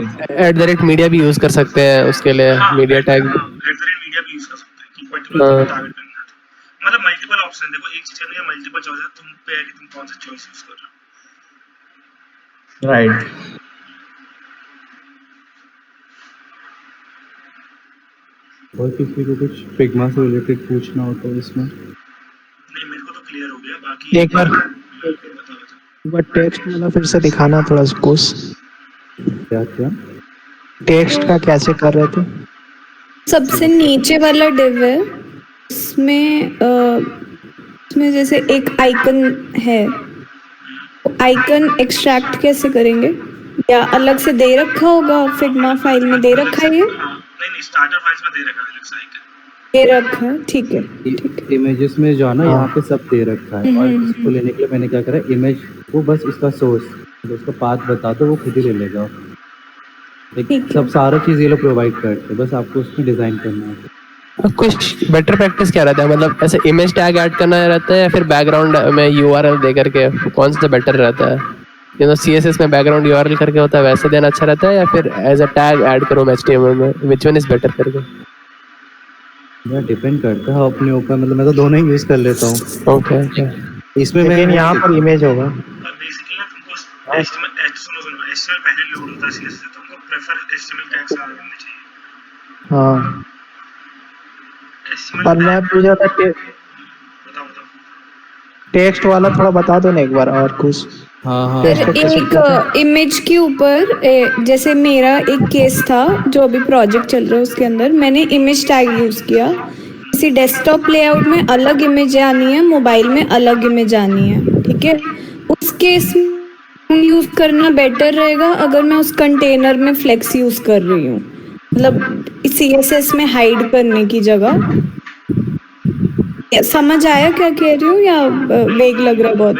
@मीडिया भी यूज कर सकते हैं उसके लिए, मीडिया टैग। मीडिया भी यूज कर सकते हैं कि पर्टिकुलर टारगेट करना है तो। मतलब मल्टीपल ऑप्शन, देखो एक चीज में मल्टीपल चॉइस है, तुम पे है कि तुम कौन सा चॉइस यूज कर रहे हो। राइट। और किसी को कुछ फिग्मा से रिलेटेड पूछना हो तो इसमें? नहीं, मेरे को तो क्लियर हो गया। बाकी एक बार टेक्स्ट वाला फिर से दिखाना थोड़ा सा कोर्स। क्या क्या? टेक्स्ट का कैसे कर रहे थे? सबसे नीचे वाला डिव है, इसमें जैसे एक आइकन है, आइकन एक्सट्रैक्ट कैसे करेंगे? या अलग से दे रखा होगा, फिग्मा फाइल में दे रखा है ये? नहीं, स्टार्टर फाइल्स में दे रखा है अलग से आइकन। दे रखा है, ठीक है ठीक है। इमेजेस में जो है ना, यहाँ पे सब दे रखा है, और इसको लेने के लिए मैंने क्या करा, इमेज को बस इसका सोर्स, उसका पाथ बता दो, वो खुद ही ले लेगा। सब सारा चीज़ ये लोग प्रोवाइड करते हैं, बस आपको उसमें डिज़ाइन करना है। कुछ बेटर प्रैक्टिस क्या रहता है, मतलब ऐसे इमेज टैग ऐड करना रहता है या फिर बैकग्राउंड में URL दे करके, कौन सा बेटर रहता है? यू नो CSS में बैकग्राउंड URL करके होता है, वैसे देना अच्छा रहता है या फिर एज अ टैग ऐड करो HTML में? विच वन इज बेटर करके? यह डिपेंड करता है अपने ऊपर, मतलब मैं तो दोनों ही यूज़ कर लेता हूँ। ओके इसमें मैं यहाँ पर इमेज होगा। बेसिकली ना तुमको HTML पहले लोड होता है CSS से, तुमको प्रेफर HTML टैग्स ऐड करने चाहिए। हाँ, HTML और मैं पूछ रहा था कि बताओ। टेक्स्ट वाला थोड़ा बता दो ना एक बार और कुछ। हाँ हाँ फिर टेक्स्ट कैसे किया था? एक इमेज के ऊपर जैसे मेरा एक केस था जो अभी प्रोजेक्ट चल रहा है उसके अंदर मैंने इमेज टैग यूज किया। किसी डेस्कटॉप लेआउट में अलग इमेज आनी है, मोबाइल में अलग इमेज आनी है, ठीक है। उस केस में यूज करना बेटर रहेगा अगर मैं उस कंटेनर में फ्लेक्स यूज कर रही हूँ, मतलब CSS में हाइड करने की जगह। समझ आया क्या कह रही हूँ या वेग लग रहा है बहुत?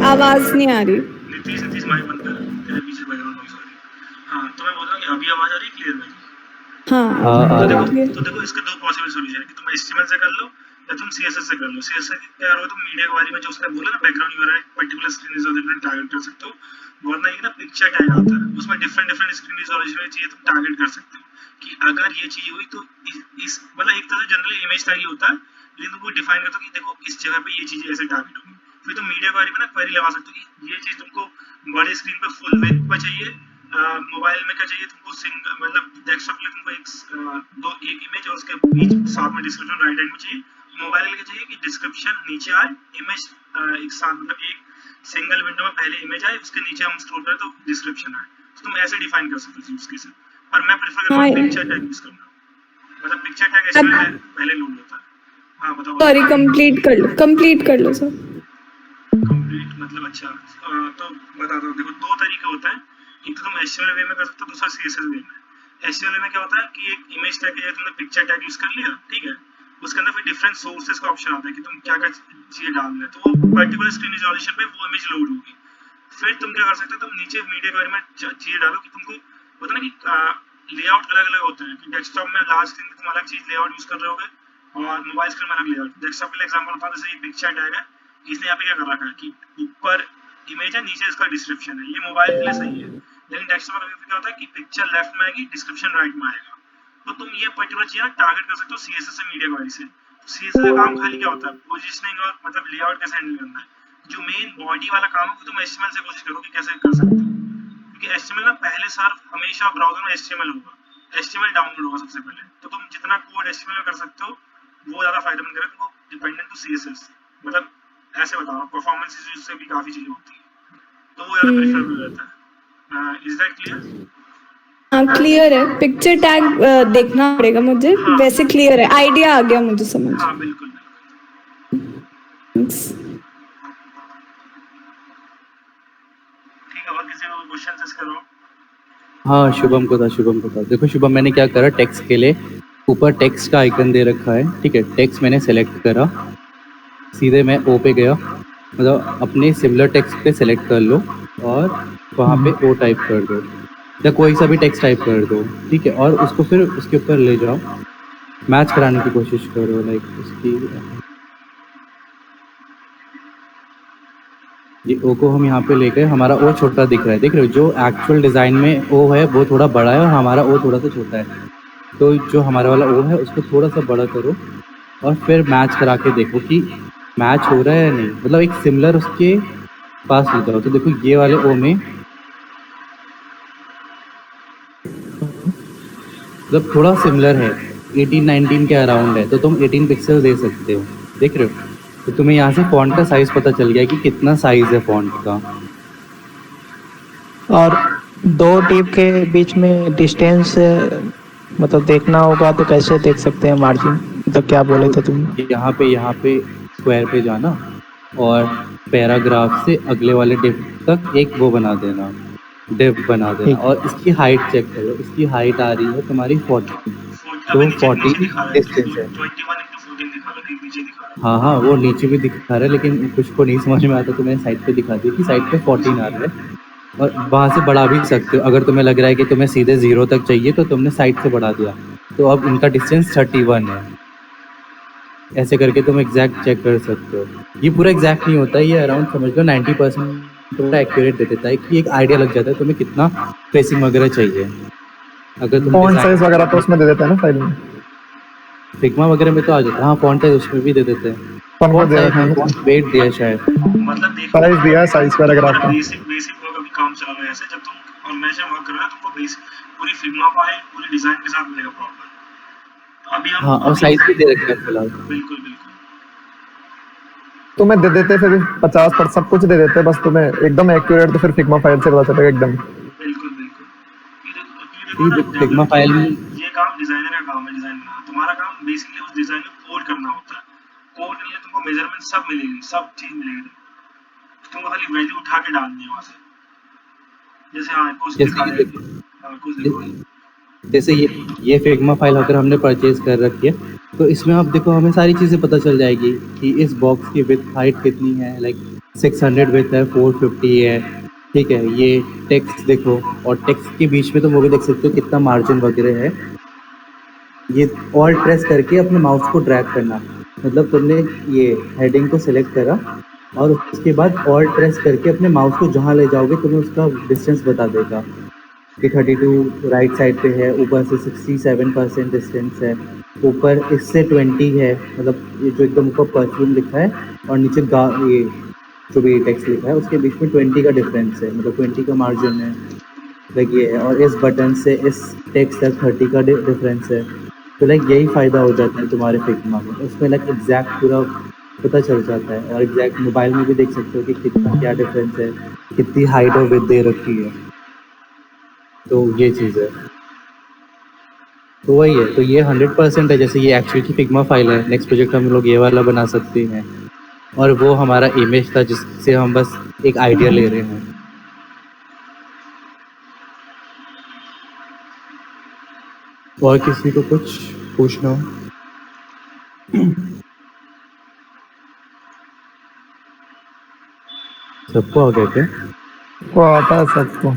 आवाज नहीं आ रही। नीतीश माइक बंद कर, तेरे पीछे बैकग्राउंड नॉइस आ रही है। हाँ, तो मैं बोल रहा हूँ कि अभी आवाज आ रही है क्लियर में? तो देखो इसके दो पॉसिबल सॉल्यूशन है कि तुम HTML से कर लो या तुम CSS से कर लो। CSS से क्या करोगे तुम मीडिया क्वेरी में जो उसने बोला ना background URL particular screen resolution target कर सकते हो। वरना ये ना पिक्चर टैग आता है, उसमें डिफरेंट स्क्रीन रिजोल्यूशन चाहिए तुम टारगेट कर सकते हो कि अगर ये चीज हुई तो इस मतलब एक तरह से जनरली इमेज टैग ही होता है, लेकिन तुमको डिफाइन करते हो कि देखो इस जगह पे ये चीज ऐसे टारगेट होगी। फिर तुम मीडिया क्वेरी में ना क्वेरी लगा सकते हो कि ये चीज तुमको बड़े स्क्रीन पे फुल विड्थ पे चाहिए, मोबाइल में क्या चाहिए तुमको सिंगल मतलब डेस्कटॉप के लिए तुमको एक इमेज और उसके बीच साथ में डिस्क्रिप्शन राइट हैंड में चाहिए। मोबाइल के लिए चाहिए कि डिस्क्रिप्शन नीचे आए, इमेज एक साथ मतलब एक सिंगल विंडो में पहले इमेज आए, उसके नीचे हम स्क्रॉल करें तो डिस्क्रिप्शन आए। तो तुम ऐसे डिफाइन कर सकते हो यूज केस, पर मैं प्रेफर करता हूं पिक्चर टैग यूज करना, मतलब पिक्चर टैग HTML में पहले लोड होता है। हां बताओ। सॉरी, कंप्लीट कर लो सर। कंप्लीट मतलब अच्छा, तो बताता हूँ। देखो दो तरीके होते हैं, एक तो तुम HTML वे में कर सकते हो, दूसरा CSS वे में। HTML में क्या होता है कि एक इमेज टैग है, तुमने पिक्चर टैग यूज कर लिया, ठीक है, उसके अंदर फिर डिफरेंट सोर्सेज का ऑप्शन आता है कि तुम क्या क्या चीजें डालना है, तो वो पर्टिकुलर स्क्रीन रिजोल्यूशन पे वो इमेज लोड होगी। फिर तुम क्या कर सकते हो, तुम नीचे मीडिया क्वेरी में चीजें डालो कि तुमको होता है ना कि लेआउट अलग अलग होते हैं कि डेस्कटॉप में लार्ज स्क्रीन तुम अलग चीज लेआउट यूज कर रहे होगे और मोबाइल स्क्रीन में अलग लेआउट। डेस्कटॉप के लिए एग्जांपल बताऊं, जैसे ये पिक्चर टैग है, इसने यहाँ पे क्या कर रखा है कि ऊपर इमेज है, नीचे इसका डिस्क्रिप्शन है। ये मोबाइल के लिए सही है, लेकिन डेस्कटॉप में क्या होता है कि पिक्चर लेफ्ट में आएगी, डिस्क्रिप्शन राइट में आएगा। तो तुम ये पर्टिकुलर चीज टारगेट कर सकते हो CSS से मीडिया क्वेरी से। CSS का काम खाली क्या होता है, पोजीशनिंग और मतलब लेआउट कैसे हैंडल करना है। जो मेन बॉडी वाला काम है वो तुम HTML से कोशिश करो कि कैसे कर सकते हो, क्योंकि HTML ना पहले साल हमेशा ब्राउजर में HTML होगा, HTML डाउनलोड होगा सबसे पहले। तो तुम जितना कोड HTML में कर सकते हो वो ज्यादा फायदेमंद करेगा तुमको, डिपेंडेंट टू CSS। मतलब ऐसे बताओ, परफॉर्मेंस इश्यूज से भी काफी चीजें होती है, तो वो ज्यादा प्रेफरेबल रहता है। Is that clear? हाँ क्लियर है। पिक्चर टैग देखना पड़ेगा मुझे। हाँ, वैसे क्लियर है, आइडिया आ गया मुझे समझ। हाँ बिल्कुल। Thanks. ठीक है, और किसी को क्वेश्चन डिस्कस करो। हाँ शुभम को था। देखो शुभम, मैंने क्या करा, टेक्स्ट के लिए ऊपर टेक्स्ट का आइकन दे रखा है, ठीक है। टेक्स्ट मैंने सेलेक्ट करा, सीधे मैं ओ पे गया, मतलब अपने सिमिलर टेक्स्ट पे सेलेक्ट कर लो और वहाँ पे ओ टाइप कर दो या कोई सा भी टेक्स्ट टाइप कर दो, ठीक है। और उसको फिर उसके ऊपर ले जाओ, मैच कराने की कोशिश करो, लाइक उसकी ये ओ को हम यहाँ पे लेकर, हमारा ओ छोटा दिख रहा है, देख रहे हो, जो एक्चुअल डिज़ाइन में ओ है वो थोड़ा बड़ा है और हमारा ओ थोड़ा सा छोटा है। तो जो हमारा वाला ओ है उसको थोड़ा सा बड़ा करो और फिर मैच करा के देखो कि मैच हो रहा है या नहीं, मतलब एक सिमिलर उसके पास ले जाओ। तो देखो ये वाले ओ में मतलब थोड़ा सिमिलर है, 18-19 के अराउंड है, तो तुम 18 पिक्सल दे सकते हो, देख रहे हो। तो तुम्हें यहाँ से फॉन्ट का साइज पता चल गया कि कितना साइज है फॉन्ट का। और दो टिप के बीच में डिस्टेंस मतलब देखना होगा तो कैसे देख सकते हैं मार्जिन, मतलब क्या बोले थे तुम? यहाँ पे स्क्वायर पे जाना और पैराग्राफ से अगले वाले डिव तक एक वो बना देना, डिव बना देना, और इसकी हाइट चेक करो, इसकी हाइट आ रही है तुम्हारी 40, तो 40 डिस्टेंस है। हाँ वो नीचे भी दिखा रहा है, लेकिन कुछ को नहीं समझ में आता तो मैंने साइड पे दिखा दिया कि साइड पे 14 आ रहा है। और वहाँ से बढ़ा भी सकते हो, अगर तुम्हें लग रहा है कि तुम्हें सीधे 0 तक चाहिए तो तुमने साइड से बढ़ा दिया, तो अब इनका डिस्टेंस 31 है। ऐसे करके तुम एग्जैक्ट चेक कर सकते हो। ये पूरा एग्जैक्ट नहीं होता है, ये अराउंड समझ लो 90% थोड़ा एक्यूरेट दे देता है कि एक आइडिया लग जाता है तुम्हें कितना स्पेसिंग वगैरह चाहिए। अगर तुम फॉन्ट साइज वगैरह तो उसमें दे देता है ना फाइल में, फिग्मा वगैरह में तो आ जाता है। हाँ फॉन्ट साइज उसमें भी दे देते हैं, फॉन्ट साइज वेट दिया शायद, मतलब देखो साइज दिया है, साइज पैराग्राफ का। बेसिक वर्क अभी काम चल रहा है ऐसे, जब तुम ऑर्गेनाइजेशन वर्क कर रहे हो तुमको बेसिक पूरी फिग्मा फाइल पूरी डिजाइन के साथ मिलेगा प्रॉपर। अभी हम हाँ, और साइज भी दे रखा है फिलहाल। बिल्कुल बिल्कुल तुम्हें दे देते फिर 50% सब कुछ दे देते, बस तुम्हें एकदम एक्यूरेट, तो फिर फिग्मा फाइल से पता चलेगा एकदम। बिल्कुल बिल्कुल ये फिग्मा फाइल में ये काम डिजाइनर का काम है, डिजाइन का। तुम्हारा काम बेसिकली उस डिजाइन को कोड करना होता है। कोड के लिए तुमको मेजरमेंट सब मिलेगी, सब चीज मिलेगी, तुमको खाली वैल्यू उठा के डालनी है वहां से। जैसे हाँ कुछ लिखा है, कुछ लिखो जैसे ये फिग्मा फाइल अगर हमने परचेज कर रखी है तो इसमें आप देखो हमें सारी चीज़ें पता चल जाएगी कि इस बॉक्स की विड्थ हाइट कितनी है, लाइक 600 विड्थ है, 450 है, ठीक है। ये टेक्स्ट देखो, और टेक्स्ट के बीच में तो वो भी देख सकते हो कितना मार्जिन वगैरह है। ये ऑल्ट प्रेस करके अपने माउस को ड्रैग करना, मतलब तुमने ये हेडिंग को सिलेक्ट करा और उसके बाद ऑल्ट प्रेस करके अपने माउस को जहाँ ले जाओगे तुम्हें उसका डिस्टेंस बता देगा कि 32 राइट साइड पे है, ऊपर से 67% डिस्टेंस है, ऊपर इससे 20 है, मतलब ये जो एकदम ऊपर परफ्यूम लिखा है और नीचे ये जो भी टेक्स्ट लिखा है उसके बीच में 20 का डिफरेंस है, मतलब 20 का मार्जिन है, लाइक ये है। और इस बटन से इस टेक्स्ट तक 30 का डिफरेंस है। तो लाइक यही फ़ायदा हो जाता है तुम्हारे फिग्मा में, उसमें लाइक एग्जैक्ट पूरा पता चल जाता है। और एग्जैक्ट मोबाइल में भी देख सकते हो कि कितना क्या डिफरेंस है, कितनी हाइट और विड्थ दे रखी है। तो ये चीज़ है, तो वही है। तो ये 100% है, जैसे ये एक्चुअल की फिग्मा फाइल है। नेक्स्ट प्रोजेक्ट हम लोग ये वाला बना सकते हैं, और वो हमारा इमेज था जिससे हम बस एक आइडिया ले रहे हैं। और किसी को कुछ पूछना हो? सबको आ गया क्या? वो आता है सबको,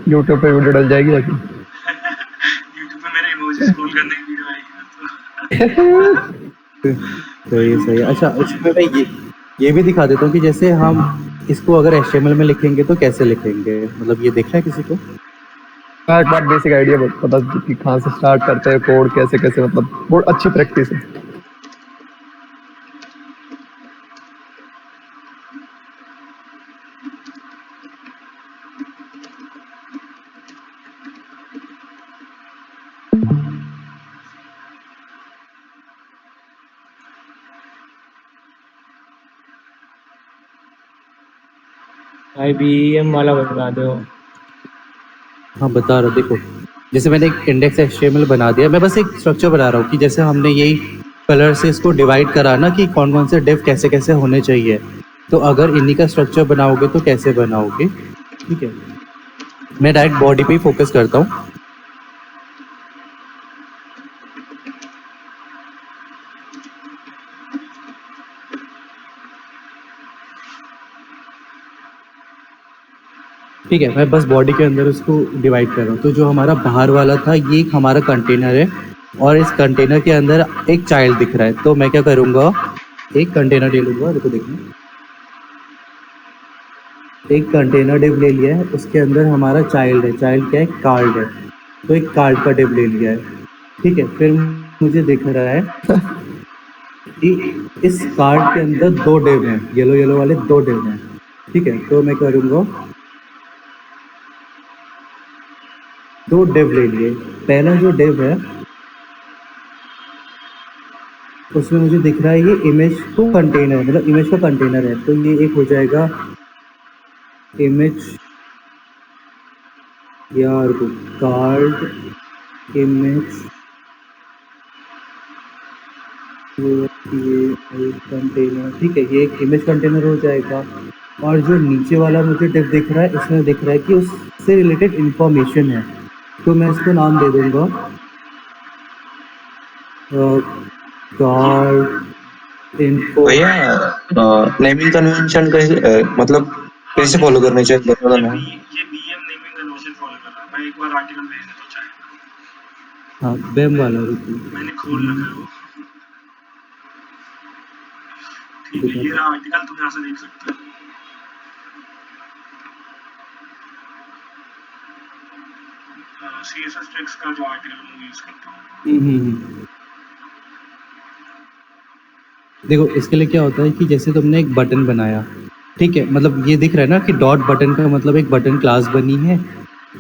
यूट्यूब पे वीडियो डल जाएगी लेकिन YouTube पे मेरे इमोजी स्क्रॉल करने की वीडियो आएगी सही है। अच्छा, इसमें मैं ये भी दिखा देता हूँ कि जैसे हम इसको अगर HTML में लिखेंगे तो कैसे लिखेंगे, मतलब ये देखना है किसी को? हाँ, एक बार बेसिक आइडिया पता कि कहाँ से स्टार्ट करते हैं, कोड कैसे कैसे, मतलब बहुत अच्छी प्रैक्टिस है। भाई BEM वाला बता दो। हाँ, बता रहा हूँ। देखो, जैसे मैंने एक इंडेक्स HTML बना दिया, मैं बस एक स्ट्रक्चर बना रहा हूँ कि जैसे हमने यही कलर से इसको डिवाइड करा ना कि कौन कौन से डिव कैसे कैसे होने चाहिए। तो अगर इन्हीं का स्ट्रक्चर बनाओगे तो कैसे बनाओगे, ठीक है। मैं डायरेक्ट बॉडी पे ही फोकस करता हूँ। ठीक है, मैं बस बॉडी के अंदर उसको डिवाइड कर रहा हूँ। तो जो हमारा बाहर वाला था ये एक हमारा कंटेनर है, और इस कंटेनर के अंदर एक चाइल्ड दिख रहा है। तो मैं क्या करूँगा, एक कंटेनर ले लूँगा। देखो देखना, एक कंटेनर डिव ले लिया है, उसके अंदर हमारा चाइल्ड है। चाइल्ड क्या है? कार्ड है। तो एक कार्ड का डिव ले लिया है, ठीक है। फिर मुझे दिख रहा है कि इस कार्ड के अंदर 2 डिव हैं, येलो येलो वाले 2 डिव हैं, ठीक है। तो मैं करूँगा 2 डिव ले लिए। पहला जो डिव है उसमें मुझे दिख रहा है ये इमेज टू कंटेनर, मतलब इमेज का कंटेनर है। तो ये एक हो जाएगा इमेज, यार कार्ड इमेज, ये कंटेनर, ठीक है। ये एक इमेज कंटेनर हो जाएगा। और जो नीचे वाला मुझे डिव दिख रहा है, इसमें दिख रहा है कि उससे रिलेटेड इंफॉर्मेशन है। तो मैं इसको नाम दे दूंगा कार्ड इन्फो। भैया नेमिंग कन्वेंशन कैसे मतलब कैसे फॉलो करने चाहिए बता ना। ये BEM नेमिंग कन्वेंशन फॉलो कर रहा है। मैं एक बार आर्टिकल भेज देता हूँ चाहे। हाँ, बेम वाला रुको, मैंने खोल रखा है वो। ठीक है, ये रहा आर्टिकल, तुम यहाँ से देख सकते हो। CSS ट्रिक्स का जो आर्टिकल मैं यूज करता हूँ। देखो, इसके लिए क्या होता है कि जैसे तुमने एक बटन बनाया, ठीक है, मतलब ये दिख रहा है ना कि डॉट बटन का मतलब एक बटन क्लास बनी है।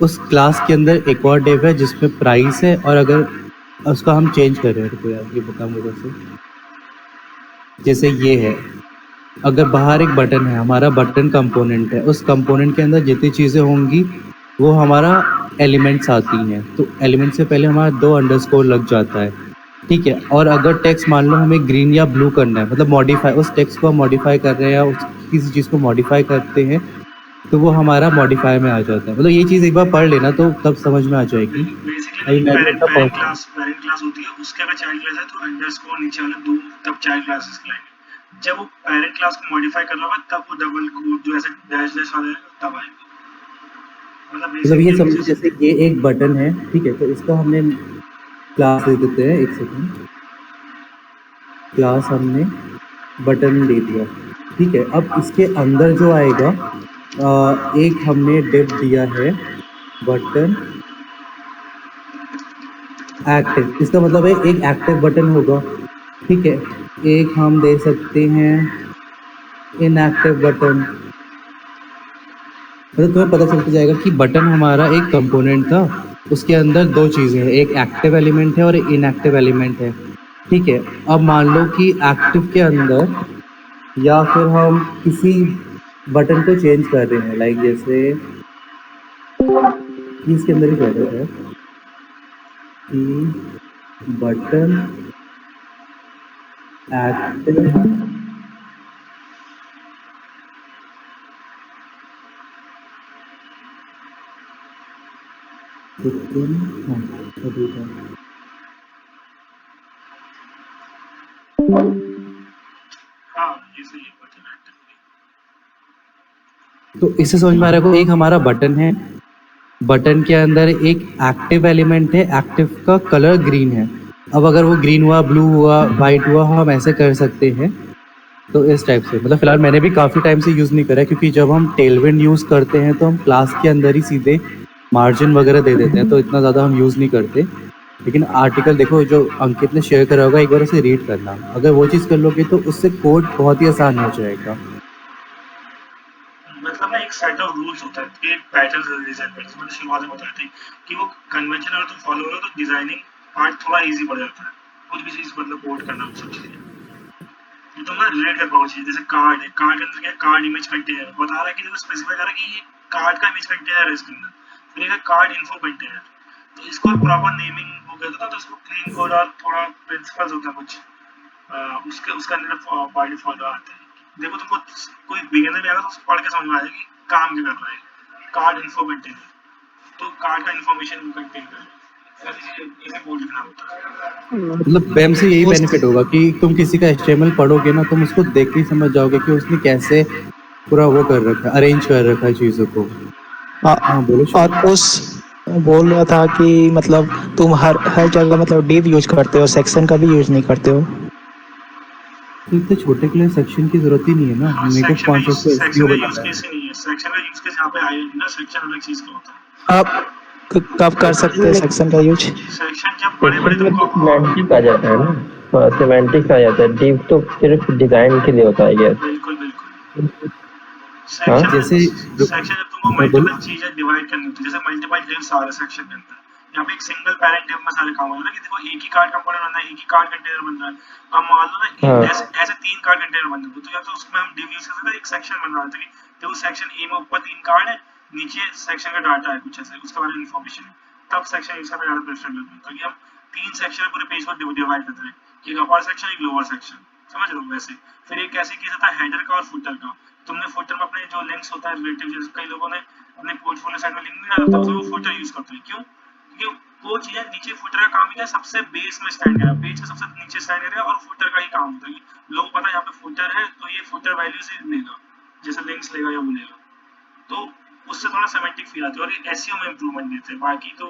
उस क्लास के अंदर एक और डिव है जिसमें प्राइस है, और अगर उसका हम चेंज कर रहे हैं। रुको यार, ये बताऊंगा जैसे ये है, अगर बाहर एक बटन है, हमारा बटन कंपोनेंट है, उस कंपोनेंट के अंदर जितनी चीज़ें होंगी वो हमारा एलिमेंट्स आती हैं। तो एलिमेंट से पहले हमारा 2 अंडरस्कोर लग जाता है, ठीक है। और अगर टेक्स्ट मान लो हमें ग्रीन या ब्लू करना है, मतलब मॉडिफाई, उस टेक्स्ट को हम मॉडिफाई कर रहे हैं या उस किसी चीज़ को मॉडिफाई करते हैं, तो वो हमारा मॉडिफाई में आ जाता है। मतलब ये चीज़ एक बार पढ़ लेना तो तब समझ में आ जाएगी। अभी मैं भी मतलब पैरेंट क्लास होती है, उसके अगर चाइल्ड क्लास है तो अंडरस्कोर नीचे वाले 2 तब चाइल्ड क्लासेस कहलाएंगे। जब वो पैरेंट क्लास को मॉडिफाई करना होगा तब वो डबल कोड जो ऐसे डैश डैश वाले तब आएगा। मतलब ये समझो जैसे ये एक बटन है, ठीक है, तो इसका हमने क्लास दे देते हैं। एक सेकंड, क्लास हमने बटन दे दिया, ठीक है। अब इसके अंदर जो आएगा, एक हमने डिव दिया है बटन एक्टिव, इसका मतलब है एक एक्टिव बटन होगा, ठीक है। एक हम दे सकते हैं इनएक्टिव बटन, मतलब तुम्हें पता चलता जाएगा कि बटन हमारा एक कंपोनेंट था, उसके अंदर 2 चीज़ें हैं, एक एक्टिव एलिमेंट है और एक इनएक्टिव एलिमेंट है, ठीक है। अब मान लो कि एक्टिव के अंदर या फिर हम किसी बटन को चेंज कर रहे हैं, लाइक जैसे इसके अंदर ही कह रहे हैं कि बटन एक्टिव तो इससे समझ में आ रहा है, एक हमारा बटन है, बटन के अंदर एक एक्टिव एलिमेंट है, एक्टिव का कलर ग्रीन है। अब अगर वो ग्रीन हुआ, ब्लू हुआ, वाइट हुआ, हम ऐसे कर सकते हैं। तो इस टाइप से, मतलब फिलहाल मैंने भी काफ़ी टाइम से यूज़ नहीं करा, क्योंकि जब हम टेलविंड यूज़ करते हैं तो हम क्लास के अंदर ही सीधे मार्जिन वगैरह दे देते हैं, तो इतना ज़्यादा हम यूज़ नहीं करते। लेकिन आर्टिकल देखो जो अंकित ने शेयर करा होगा, एक बार उसे रीड करना, अगर वो चीज़ कर लोगे तो उससे कोड बहुत ही आसान हो जाएगा। मतलब ना एक सेट ऑफ रूल्स होता है, एक पैटर्न डिजाइन में, जिसमें शुरुआत में बताई थी कि वो कन्वेंशन अगर तुम फॉलो करो तो डिजाइनिंग पार्ट थोड़ा इजी पड़ जाता है, कुछ भी चीज़ मतलब कोड करना वो सब चीज़ें ये तुम ना रिलेट कर पाओ चीज़। जैसे कार्ड है, कार्ड के अंदर क्या, कार्ड इमेज कंटेनर बता रहा है कि देखो स्पेसिफाई कर रहा है कि ये कार्ड का इमेज कंटेनर है इसके अंदर, फिर ये कार्ड इन्फो कंटेनर, तो इसको प्रॉपर नेमिंग वो कहते हैं, तो इसको क्लीन कोड और थोड़ा प्रिंसिपल्स होता है कुछ उसके उसके अंदर बाय डिफॉल्ट आते हैं। देखो तुमको कोई बिगिनर भी आएगा तो उसको पढ़ के समझ में आएगा कि काम क्या कर रहा है। कार्ड इन्फो कंटेनर, तो कार्ड का इन्फॉर्मेशन कंटेन कर ऐसे कोड लिखना होता है। मतलब बैम से यही बेनिफिट होगा कि तुम किसी का HTML पढ़ोगे ना, तुम उसको देख के समझ जाओगे कि उसने कैसे पूरा वो कर रखा है, अरेंज कर रखा है चीज़ों को। हाँ बोलो। और उस बोल रहा था कि मतलब तुम हर जगह मतलब डिव यूज करते हो, सेक्शन का भी यूज नहीं करते हो। तो इतने छोटे के लिए सेक्शन की जरूरत ही नहीं है ना, मेरे को कौन सा सेक्शन का यूज केस नहीं है, सेक्शन का यूज केस यहाँ पे आया ना, सेक्शन अलग चीज का होता है। आप कब कर सकते हैं सेक्शन का यूज? सेक्शन जब बड़े-बड़े तुमको सिमेंटिक आ जाता है ना, हाँ सिमेंटिक आ जाता है, डिव तो सिर्फ डिजाइन के लिए होता है। ये बिल्कुल बिल्कुल हाँ, जैसे सेक्शन जब तुमको मल्टीपल चीजें डिवाइड करनी होती है, जैसे मल्टीपल डिव्स आ रहे सेक्शन के अंदर, यहाँ पे एक सिंगल पैरेंट डिव में सारे काम हो रहे हैं ना, कि देखो एक ही कार्ड कंपोनेंट बन रहा है, एक ही कार्ड कंटेनर बन रहा है। अब मान लो ना ऐसे 3 कार्ड कंटेनर बन रहे हैं, तो या तो उसमें हम डिव यूज कर सकते हैं, एक सेक्शन बन रहा है, तो सेक्शन ए में ऊपर 3 कार्ड है, नीचे सेक्शन का डाटा है कुछ ऐसे, उसके बारे में इन्फॉर्मेशन है, तब सेक्शन यूज करना ज्यादा प्रेफर करते हैं, ताकि हम 3 सेक्शन पूरे पेज को डिवाइड करते हैं, एक अपर सेक्शन एक लोअर सेक्शन, समझ रहे हो वैसे। फिर एक कैसे केस होता है हेडर का और फुटर का, तुमने फुटर में अपने जो लिंक्स होता है रिलेटिव, जैसे कई लोगों ने अपने पोर्टफोलियो साइट में लिंक नहीं डालता, तो वो फुटर यूज करते हैं। क्यों? क्योंकि वो चीज है, नीचे फुटर का काम है सबसे बेस में स्टैंड करेगा, पेज के सबसे नीचे स्टैंड करेगा, और फुटर का ही काम होता है लोगों को पता है यहाँ पे फुटर है, तो ये फुटर वैल्यू से लेगा, जैसे लिंक्स लेगा या वो लेगा, तो उससे थोड़ा सेमेंटिक फील आती है, और ये एसईओ में इंप्रूवमेंट देते हैं। बाकी तो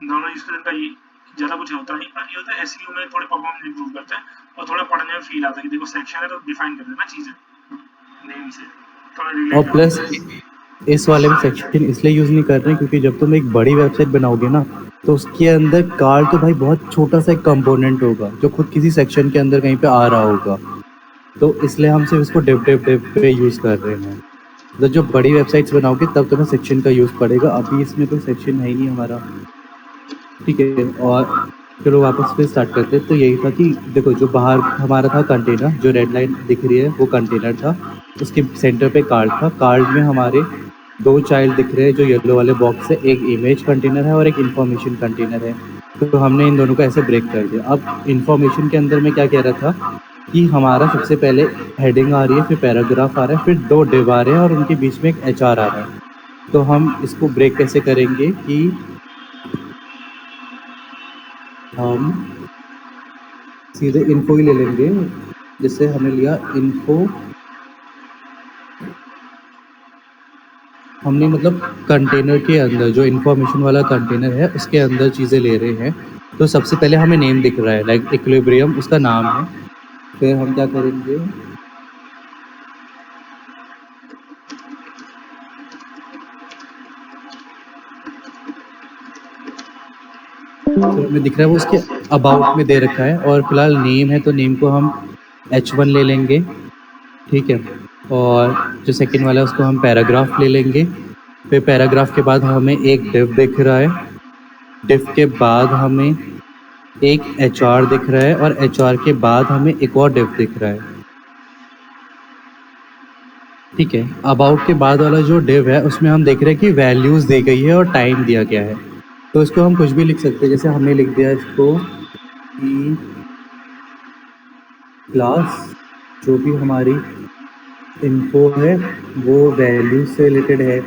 नॉर्मल यूज का ये ज़्यादा कुछ होता नहीं, पर ये होता है एसईओ में थोड़े परफॉर्मेंस इंप्रूव करते हैं, और थोड़ा पढ़ने में फील आता है कि देखो सेक्शन है तो डिफाइन कर देना चीज़ें नेम से, थोड़ा और प्लस इस वाले में सेक्शन इसलिए यूज़ नहीं कर रहे हैं क्योंकि जब तुम एक बड़ी वेबसाइट बनाओगे ना, तो उसके अंदर कार्ड तो भाई बहुत छोटा सा एक कंपोनेंट होगा जो खुद किसी सेक्शन के अंदर कहीं पे आ रहा होगा, तो इसलिए हम सिर्फ इसको डिव पे यूज़ कर रहे हैं। तो जो बड़ी वेबसाइट्स बनाओगे तब तुम्हें सेक्शन का यूज़ पड़ेगा, अभी इसमें कोई सेक्शन है ही नहीं हमारा, ठीक है। और चलो वापस फिर स्टार्ट करते हैं। तो यही था कि देखो जो बाहर हमारा था कंटेनर, जो रेड लाइन दिख रही है वो कंटेनर था, उसके सेंटर पे कार्ड था। कार्ड में हमारे 2 चाइल्ड दिख रहे हैं जो येलो वाले बॉक्स से, एक इमेज कंटेनर है और एक इन्फॉर्मेशन कंटेनर है। तो हमने इन दोनों को ऐसे ब्रेक कर दिया। अब इन्फॉर्मेशन के अंदर मैं क्या कह रहा था कि हमारा सबसे पहले हेडिंग आ रही है, फिर पैराग्राफ आ रहा है, फिर 2 डिव आ रहे हैं और उनके बीच में एक HR आ रहा है। तो हम इसको ब्रेक कैसे करेंगे कि हम सीधे इन्फो ही ले लेंगे। जैसे हमने लिया इन्फो, हमने मतलब कंटेनर के अंदर जो इन्फॉर्मेशन वाला कंटेनर है उसके अंदर चीज़ें ले रहे हैं। तो सबसे पहले हमें नेम दिख रहा है, लाइक इक्विलिब्रियम उसका नाम है। फिर हम क्या करेंगे, तो हमें दिख रहा है वो उसके अबाउट में दे रखा है, और फिलहाल नेम है तो नेम को हम H1 ले लेंगे, ठीक है। और जो सेकंड वाला है उसको हम पैराग्राफ ले लेंगे। फिर पैराग्राफ के बाद हमें एक डिव दिख रहा है, डिव के बाद हमें एक HR दिख रहा है, और HR के बाद हमें एक और डिव दिख रहा है, ठीक है। अबाउट के बाद वाला जो डिव है उसमें हम देख रहे हैं कि वैल्यूज़ दी गई है और टाइम दिया गया है। तो इसको हम कुछ भी लिख सकते हैं, जैसे हमने लिख दिया इसको कि क्लास जो भी हमारी इन्फो है वो वैल्यू से रिलेटेड है।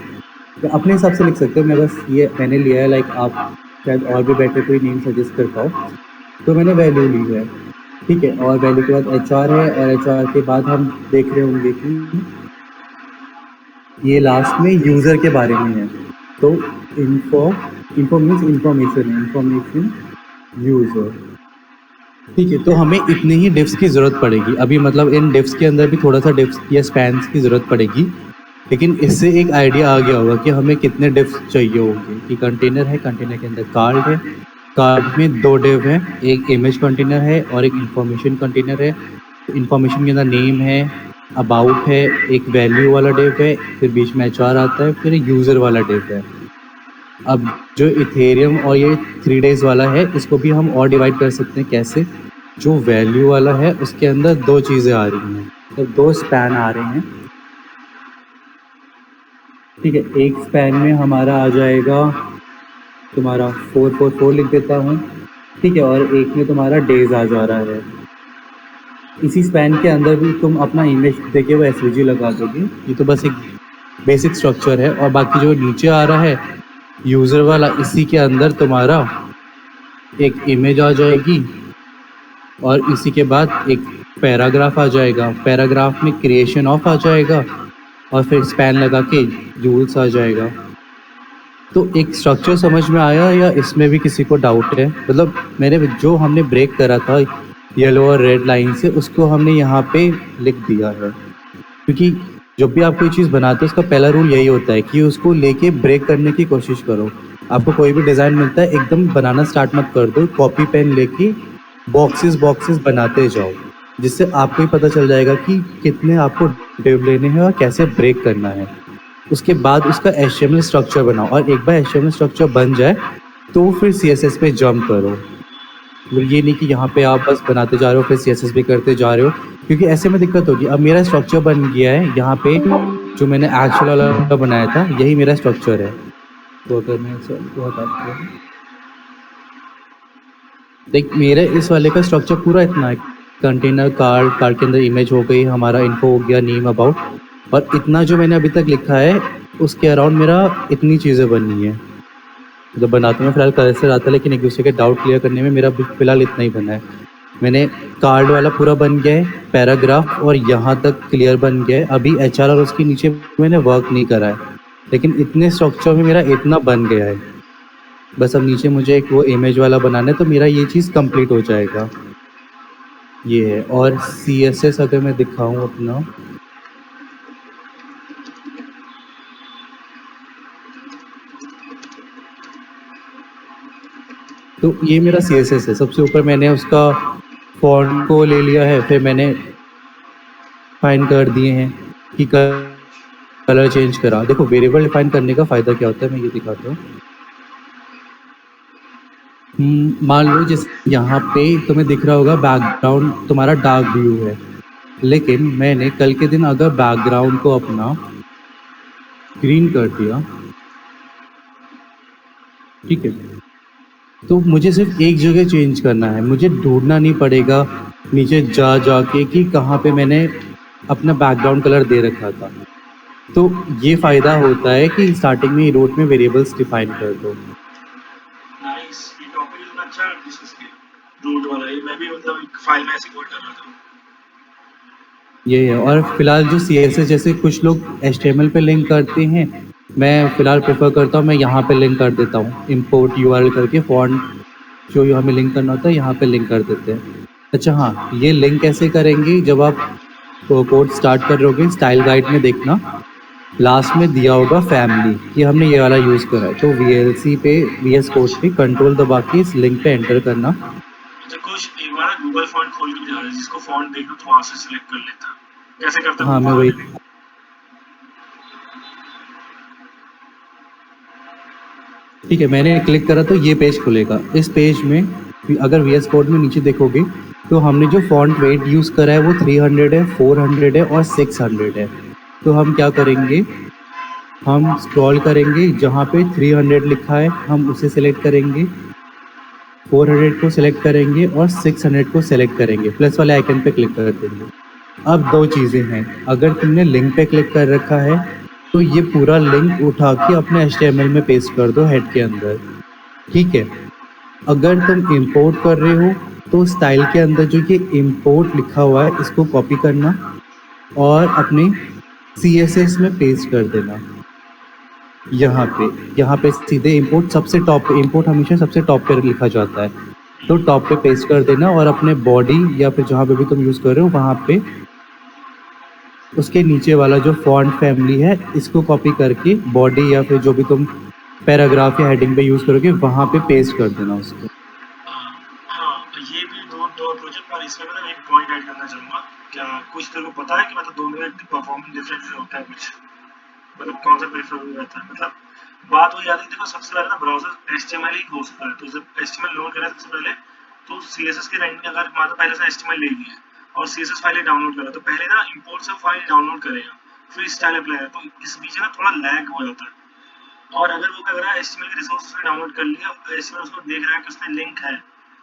तो अपने हिसाब से लिख सकते हो, मैं बस ये मैंने लिया है, लाइक आप शायद और भी बेटर कोई नेम सजेस्ट कर पाओ, तो मैंने वैल्यू ली है, ठीक है। और वैल्यू के बाद HR है, और HR के बाद हम देख रहे होंगे कि ये लास्ट में यूज़र के बारे में है। तो इन्फो मीन्स इन्फॉर्मेशन है, इन्फॉर्मेशन यूज़र, ठीक है। तो हमें इतनी ही डिव्स की ज़रूरत पड़ेगी अभी, मतलब इन डिव्स के अंदर भी थोड़ा सा डिव्स या स्पैन्स की ज़रूरत पड़ेगी, लेकिन इससे एक आइडिया आ गया होगा कि हमें कितने डिव्स चाहिए होंगे। कि कंटेनर है, कंटेनर के अंदर कार्ड है, कार्ड में 2 डिव हैं, एक इमेज कंटेनर है और एक इन्फॉर्मेशन कंटेनर है। इन्फॉर्मेशन के अंदर नेम है, अबाउट है, एक वैल्यू वाला डिव है, फिर बीच में HR आता है, फिर एक यूज़र वाला डिव है। अब जो इथेरियम और ये 3 days वाला है इसको भी हम और डिवाइड कर सकते हैं। कैसे, जो वैल्यू वाला है उसके अंदर 2 चीज़ें आ रही हैं, तो 2 स्पैन आ रहे हैं, ठीक है। एक स्पैन में हमारा आ जाएगा तुम्हारा 444 लिख देता हूँ, ठीक है, और एक में तुम्हारा डेज आ जा रहा है। इसी स्पैन के अंदर भी तुम अपना इमेज देके वो SVG लगा दोगे। ये तो बस एक बेसिक स्ट्रक्चर है, और बाकी जो नीचे आ रहा है यूज़र वाला, इसी के अंदर तुम्हारा एक इमेज आ जाएगी, और इसी के बाद एक पैराग्राफ आ जाएगा, पैराग्राफ में क्रिएशन ऑफ आ जाएगा, और फिर स्पैन लगा के यूल्स आ जाएगा। तो एक स्ट्रक्चर समझ में आया, या इसमें भी किसी को डाउट है? मतलब मैंने जो हमने ब्रेक करा था येलो और रेड लाइन से, उसको हमने यहाँ पे लिख दिया है, क्योंकि जब भी आप कोई चीज़ बनाते हो उसका पहला रूल यही होता है कि उसको लेके ब्रेक करने की कोशिश करो। आपको कोई भी डिज़ाइन मिलता है एकदम बनाना स्टार्ट मत कर दो, कॉपी पेन लेके बॉक्सेस बनाते जाओ, जिससे आपको ही पता चल जाएगा कि कितने आपको डिव लेने हैं और कैसे ब्रेक करना है। उसके बाद उसका HTML स्ट्रक्चर बनाओ, और एक बार HTML स्ट्रक्चर बन जाए तो फिर CSS पे जंप करो। ये नहीं कि यहाँ पे आप बस बनाते जा रहे हो फिर CSS भी करते जा रहे हो, क्योंकि ऐसे में दिक्कत होगी। अब मेरा स्ट्रक्चर बन गया है, यहाँ पे जो मैंने एक्चुअल वाला बनाया था यही मेरा स्ट्रक्चर है। तो अगर मैं देख, मेरे इस वाले का स्ट्रक्चर पूरा इतना है, कंटेनर, कार्ड के अंदर इमेज हो गई, हमारा इन्फो हो गया, नेम, अबाउट, और इतना जो मैंने अभी तक लिखा है उसके अराउंड मेरा इतनी चीज़ें बननी है। मतलब बनाते में फिलहाल कैसे आता है, लेकिन एक दूसरे के डाउट क्लियर करने में मेरा फिलहाल इतना ही बना है। मैंने कार्ड वाला पूरा बन गया है, पैराग्राफ और यहाँ तक क्लियर बन गया है। अभी HR और उसके नीचे मैंने वर्क नहीं करा है, लेकिन इतने स्ट्रक्चर में मेरा इतना बन गया है। बस अब नीचे मुझे एक वो इमेज वाला बनाना है, तो मेरा ये चीज़ कंप्लीट हो जाएगा। ये है। और CSS अगर मैं दिखाऊँ अपना, तो ये मेरा CSS है। सबसे ऊपर मैंने उसका फॉन्ट को ले लिया है, फिर मैंने डिफाइन कर दिए हैं कि कलर चेंज करा। देखो वेरिएबल डिफाइन करने का फ़ायदा क्या होता है, मैं ये दिखाता हूँ। मान लो जैसे यहाँ पे तुम्हें दिख रहा होगा बैकग्राउंड तुम्हारा डार्क ब्लू है, लेकिन मैंने कल के दिन अगर बैकग्राउंड को अपना ग्रीन कर दिया, ठीक है, तो मुझे सिर्फ एक जगह चेंज करना है, मुझे ढूंढना नहीं पड़ेगा नीचे जा जाके कि कहाँ पे मैंने अपना बैकग्राउंड कलर दे रखा था। तो ये फ़ायदा होता है कि स्टार्टिंग में रूट में वेरिएबल्स डिफाइन कर दो। नाइस, ये टॉपिक इतना अच्छा डिस्कस किया रूट वाला। ये मैं भी मतलब एक फाइल में ऐसे कोड कर रहा था। ये है। और फिलहाल जो CSS जैसे कुछ लोग HTML पे लिंक करते हैं, मैं फिलहाल प्रेफर करता हूँ मैं यहाँ पे लिंक कर देता हूँ, इंपोर्ट URL करके फॉन्ट जो हमें लिंक करना होता है यहाँ पे लिंक कर देते हैं। अच्छा हाँ, ये लिंक कैसे करेंगे, जब आप कोड स्टार्ट कर रहे होगे स्टाइल गाइड में देखना लास्ट में दिया होगा फैमिली, ये हमने ये वाला यूज़ करा है। तो VLC पे VS कोड पे कंट्रोल दबा के इस लिंक पे एंटर करना। अच्छा कुछ एक बार गूगल फॉन्ट खोल के दिखा रहा है, जिसको फॉन्ट देखो तो वहां से सिलेक्ट कर लेता है। कैसे करता हाँ है मैं वही, ठीक है, मैंने क्लिक करा तो ये पेज खुलेगा। इस पेज में अगर VS कोड में नीचे देखोगे तो हमने जो फॉन्ट वेट यूज़ करा है वो 300 है, 400 है और 600 है। तो हम क्या करेंगे, हम स्क्रॉल करेंगे, जहाँ पे 300 लिखा है हम उसे सेलेक्ट करेंगे, 400 को सेलेक्ट करेंगे और 600 को सेलेक्ट करेंगे, प्लस वाले आइकन पे क्लिक कर देंगे। अब दो चीज़ें हैं, अगर तुमने लिंक पे क्लिक कर रखा है तो ये पूरा लिंक उठा के अपने HTML में पेस्ट कर दो हेड के अंदर, ठीक है। अगर तुम इंपोर्ट कर रहे हो तो स्टाइल के अंदर जो ये इंपोर्ट लिखा हुआ है इसको कॉपी करना और अपने CSS में पेस्ट कर देना। यहाँ पे सीधे इंपोर्ट सबसे टॉप पे, इंपोर्ट हमेशा सबसे टॉप पे लिखा जाता है, तो टॉप पे पेस्ट कर देना और अपने बॉडी या फिर जहाँ पे भी तुम यूज़ कर रहे हो वहाँ पे उसके नीचे वाला जो फॉन्ट फैमिली है इसको कॉपी करके बॉडी या फिर जो भी तुम पैराग्राफ या हेडिंग पे यूज़ करोगे वहाँ पे पेस्ट कर देना उसको। हाँ, ये भी दो अप्रोच है, पर इसमें मैं एक पॉइंट ऐड करना चाहूंगा। क्या कुछ तेरे को पता है कि मतलब दोनों में परफॉर्मेंस डिफरेंस होता है कुछ, मतलब कौन सा प्रेफर रहता है? मतलब बात वही आती है, देखो सबसे पहले ना ब्राउजर HTML ही खोजता है, तो जब HTML लोड करा सबसे पहले तो CSS की रैंकिंग अगर मान लो पहले से HTML ले लिया और CSS फाइल डाउनलोड करा, तो पहले ना इंपोर्ट से फाइल डाउनलोड करेगा, फिर स्टाइल अप्लाई करेगा, तो इस बीच में ना थोड़ा लैग हो जाता है। और अगर वो क्या कर रहा है, HTML के रिसोर्स उसने डाउनलोड कर लिया, HTML उसको देख रहा है कि उसमें लिंक है,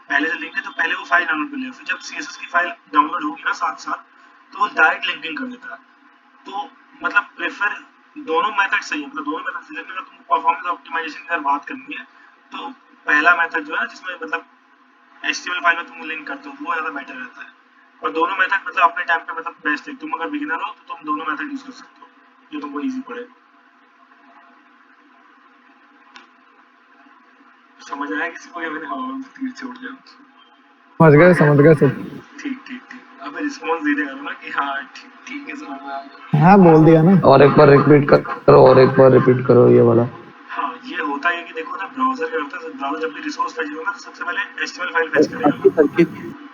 पहले से लिंक है, तो पहले वो फाइल डाउनलोड कर लिया, फिर जब CSS की फाइल डाउनलोड होगी ना साथ साथ, तो वो डायरेक्ट लिंकिंग कर देता है। तो मतलब प्रेफर दोनों मेथड सही है, मतलब दोनों मेथड सही है। अगर तुमको परफॉर्मेंस ऑप्टिमाइजेशन की अगर बात करनी है तो पहला मेथड जो है जिसमें मतलब HTML फाइल में तुम लिंक करते हो वो ज़्यादा बेटर रहता है। और दोनों मेथड मतलब अपने टाइम पे मतलब बेस्ट है। तुम अगर बिगिनर हो तो तुम दोनों मेथड यूज कर सकते हो जो तुमको इजी पड़े। समझ आया किसी को, या मैंने हवा में तीर छोड़ दिया? समझ गए सब। ठीक ठीक ठीक, अब रिस्पॉन्स दे देगा ना कि हाँ ठीक ठीक है, समझ में आ गया। हाँ बोल दिया ना। और एक बार रिपीट करो, और एक बार रिपीट करो ये वाला। हाँ, ये होता है कि देखो ना ब्राउजर क्या करता है, ब्राउजर जब भी रिसोर्स फेच होगा तो सबसे पहले HTML फाइल फेच करेगा।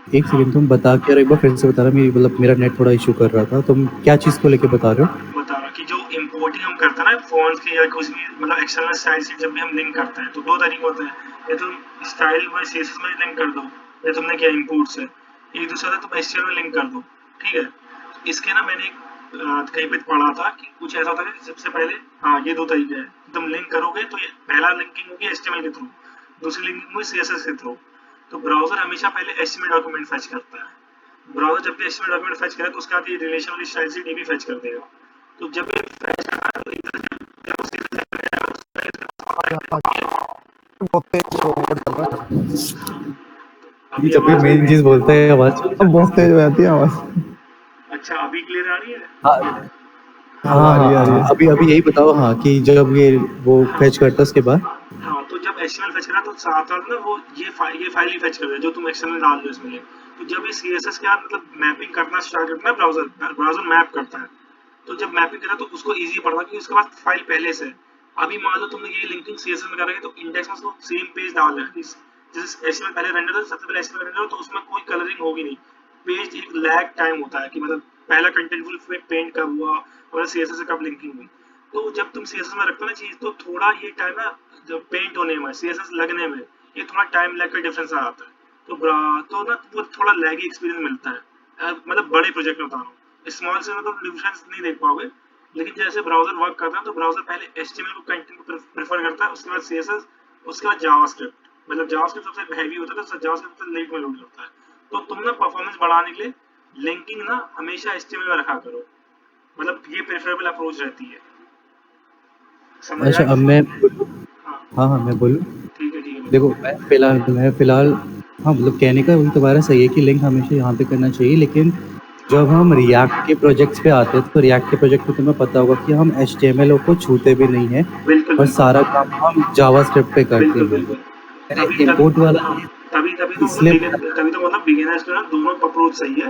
एक सेकंड, तुम बता के और एक बार फिर से बता रहा, मेरी मतलब मेरा नेट थोड़ा इशू कर रहा था, तुम क्या चीज़ को लेके बता रहे हो? बता रहा कि जो इंपोर्टिंग हम करते हैं ना फॉन्ट्स की या कुछ भी मतलब एक्सटर्नल स्टाइल से जब भी हम लिंक करते हैं तो दो तरीके होते हैं, या तुम स्टाइल में CSS में लिंक कर दो, या तुमने किया इंपोर्ट से, एक दूसरा था तुम HTML में लिंक कर दो, ठीक है। इसके ना मैंने कहीं पे पढ़ा था कि कुछ ऐसा होता है कि सबसे पहले, हाँ ये दो तरीके हैं, तुम लिंक करोगे तो ये पहला लिंकिंग होगी HTML के थ्रू, दूसरी लिंकिंग होगी CSS के थ्रू। तो ब्राउजर हमेशा पहले HTML डॉक्यूमेंट फेच करता है। ब्राउजर जब भी HTMल डॉक्यूमेंट फेच करे तो उसके बाद ये रिलेशन वाली स्टाइल से DB फेच कर देगा। तो जब ये फेच करा तो इधर जब उसी से अभी जब भी मेन चीज़ बोलता है आवाज़ बहुत तेज हो जाती है आवाज। अच्छा अभी क्लियर आ रही है? हाँ, अभी यही बताओ, हाँ, कि जब ये वो फेच करता है उसके बाद। हाँ, तो जब HTML फेच करा तो साथ साथ ना वो ये फाइल ही फेच कर देगा जो तुम एक्सटर्नल डाल दो इसमें। तो जब ये CSS के बाद मतलब मैपिंग करना स्टार्ट करता है ब्राउजर मैप करता है, तो जब मैपिंग करा तो उसको इजी पड़ता है कि उसके बाद फाइल पहले से। अभी मान लो तुमने ये लिंकिंग CSS में करेंगे तो इंडेक्स में उसको सेम पेज डाल है, जैसे HTML पहले रेंडर हो, सबसे पहले HTMल रेंडर हो तो उसमें कोई कलरिंग होगी नहीं, पेज एक लैग टाइम होता है कि मतलब पहला कंटेंटफुल पेंट कब हुआ और CSS से कब लिंकिंग हुई। तो जब तुम CSS में रखते हो ना चीज तो थोड़ा ये टाइम ना जब पेंट होने में CSS लगने में ये थोड़ा टाइम लैग का डिफरेंस आ जाता है। तो ना वो थोड़ा लैगी एक्सपीरियंस मिलता है। मतलब बड़े प्रोजेक्ट में बता रहा हूँ, स्मॉल से मतलब डिफरेंस नहीं देख पाओगे, लेकिन जैसे ब्राउजर वर्क करता है तो ब्राउजर पहले HTML को कंटेंट को प्रेफर करता है, उसके बाद CSS, उसके बाद जावास्क्रिप्ट। मतलब जावास्क्रिप्ट सबसे हैवी होता है तो जावास्क्रिप्ट सबसे लेट में लोड करता है। तो तुम ना परफॉर्मेंस बढ़ाने के लिए लिंकिंग ना हमेशा HTML में रखा करो, मतलब ये प्रेफरेबल अप्रोच रहती है। समझ अच्छा आया? अब मैं हाँ हाँ मैं बोलूँ। ठीक है ठीक है। देखो मैं फिलहाल हाँ मतलब कहने का वही तुम्हारा सही है कि लिंक हमेशा यहाँ पे करना चाहिए, लेकिन जब हम रिएक्ट के प्रोजेक्ट्स पे आते हैं तो रिएक्ट के प्रोजेक्ट में तुम्हें पता होगा कि हम HTML को छूते भी नहीं है बिल्कुल और सारा काम हम जावास्क्रिप्ट पे करते बिल्कुल हैं। बिल्कुल। मेरा इम्पोर्ट वाला तभी तो इसलिए तभी तो मतलब बिगिनर्स के ना दोनों अप्रोच सही है।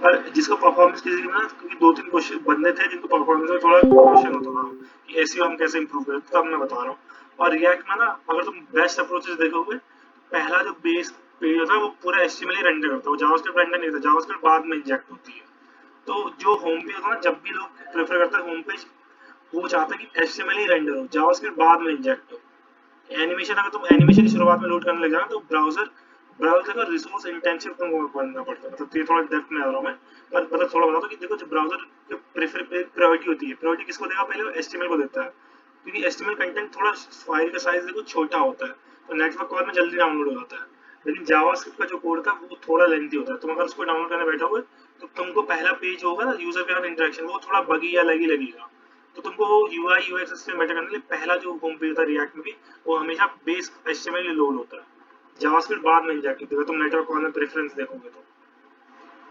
पर जिसको परफॉर्मेंस किसी की ना, क्योंकि 2-3 क्वेश्चन बंदे थे जिनको परफॉर्मेंस में थोड़ा क्वेश्चन होता था कि ऐसे हम कैसे इंप्रूव करें, तब मैं बता रहा हूँ। और रिएक्ट में ना अगर तुम बेस्ट अप्रोचेस देखोगे, पहला जो बेस पेज होता है वो पूरा HTML ही रेंडर करता है, वो जावास्क्रिप्ट रेंडर नहीं करता, जावास्क्रिप्ट बाद में इंजेक्ट होती है। तो जो होम पेज होता है ना, जब भी लोग प्रेफर करते हैं होम पेज, वो चाहता है कि HTML ही रेंडर हो, जावास्क्रिप्ट बाद में इंजेक्ट हो। एनिमेशन अगर तुम एनिमेशन की शुरुआत में लोड करने लग जाओ तो ब्राउजर का रिसोर्स इंटेंसिव तुमको बनना पड़ता है। मतलब ये थोड़ा डेप्थ में आ रहा हूँ मैं, पर मतलब थोड़ा बता दो कि देखो जो ब्राउजर की प्रायोरिटी होती है, प्रायोरिटी किसको देगा? पहले वो HTML को देता है, क्योंकि HTML कंटेंट थोड़ा फाइल का साइज देखो छोटा होता है, तो नेटवर्क कॉल में जल्दी डाउनलोड हो जाता है। लेकिन जावास्क्रिप्ट का जो कोड था वो थोड़ा लेंथी होता है, तुम अगर उसको डाउनलोड करने बैठोगे तो तुमको पहला पेज होगा ना यूजर के साथ इंटरेक्शन, वो थोड़ा बगी या लैगी लगेगा। तो तुमको UI UX सिस्टम बेटर करने के लिए पहला जो होम पेज होता है रिएक्ट में भी, वो हमेशा बेस HTML में लोड होता है, जावास्क्रिप्ट बाद में इंजेक्ट होता है। तुम नेटवर्क कॉल में प्रेफरेंस देखोगे तो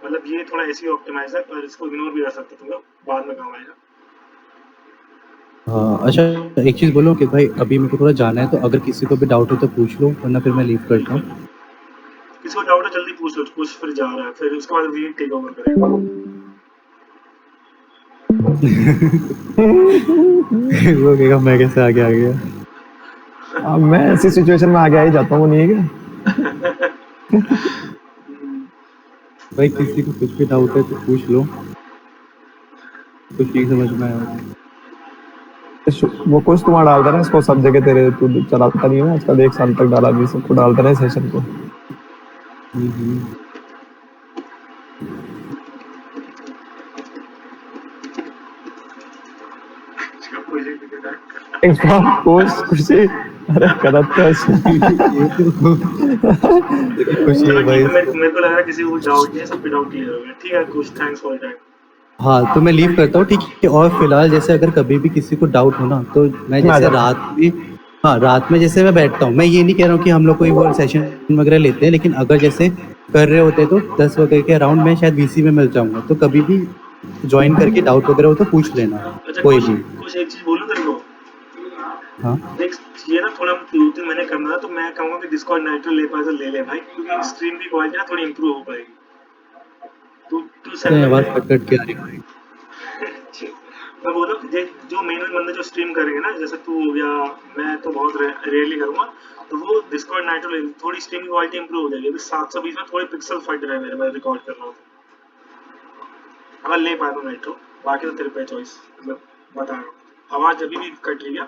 मतलब ये थोड़ा SEO ऑप्टिमाइज है, और इसको इग्नोर भी कर सकते हो, तुम लोग बाद में काम आएगा। हाँ अच्छा एक चीज़ बोलो कि भाई अभी मेरे को थोड़ा जाना है, तो अगर किसी को भी डाउट हो तो पूछ लो, वरना फिर मैं लीव करता हूँ। किसी को डाउट है जल्दी पूछ लो, कुछ फिर जा रहा है, फिर उसके बाद वी टेक ओवर करेगा। वो कहेगा मैं कैसे आगे आ गया। अब मैं ऐसी सिचुएशन में आगे आ ही जाता हूँ, नहीं है क्या? भाई किसी को कुछ भी डाउट है तो पूछ लो, कुछ नहीं समझ में आया वो कुछ तुम्हारा डालता है इसको सब जगह, तेरे तू चलाता नहीं है आजकल, 1 साल तक डाला भी, सबको डालता रहे सेशन को। खुशी अरे करता है खुशी है भाई। मेरे को लग रहा है किसी को डाउट नहीं है, सब पे डाउट क्लियर हो गया। ठीक है कुछ, थैंक्स फॉर टाइम। हाँ तो मैं लीव करता हूँ, ठीक है। और फिलहाल जैसे अगर कभी भी किसी को डाउट हो ना, तो मैं जैसे रात में जैसे मैं बैठता हूँ, मैं ये नहीं कह रहा हूँ कि हम लोग कोई वो सेशन वगैरह लेते हैं, लेकिन अगर जैसे कर रहे होते तो 10 वगैरह के अराउंड मैं शायद VC में मिल जाऊंगा, तो कभी भी ज्वाइन करके डाउट वगैरह हो तो पूछ लेना। अच्छा, कोई भी कुछ एक चीज बोलूं तेरे को। हाँ देख ये ना थोड़ा 2-3 महीने करना है, तो मैं कहूंगा कि डिस्कॉर्ड नाइट्रो ले पाए तो ले ले भाई, क्योंकि स्ट्रीम की क्वालिटी ना थोड़ी इंप्रूव हो पाएगी। तू आवाज कट के आ रही है। मैं बोल रहा हूँ जो मेन बंदे जो स्ट्रीम करेंगे ना, जैसे तू हो गया, मैं तो बहुत रेयरली करूंगा, तो वो डिस्कॉर्ड नाइट्रो ले, थोड़ी स्ट्रीम की क्वालिटी इंप्रूव हो जाएगी। अभी 720 में थोड़े पिक्सल फट रहे हैं मेरे, मैं रिकॉर्ड कर रहा हूँ, अगर ले पाए तो नाइट्रो, बाकी तो तेरे पे चॉइस। मतलब बता रहा हूँ, आवाज अभी भी कट रही है,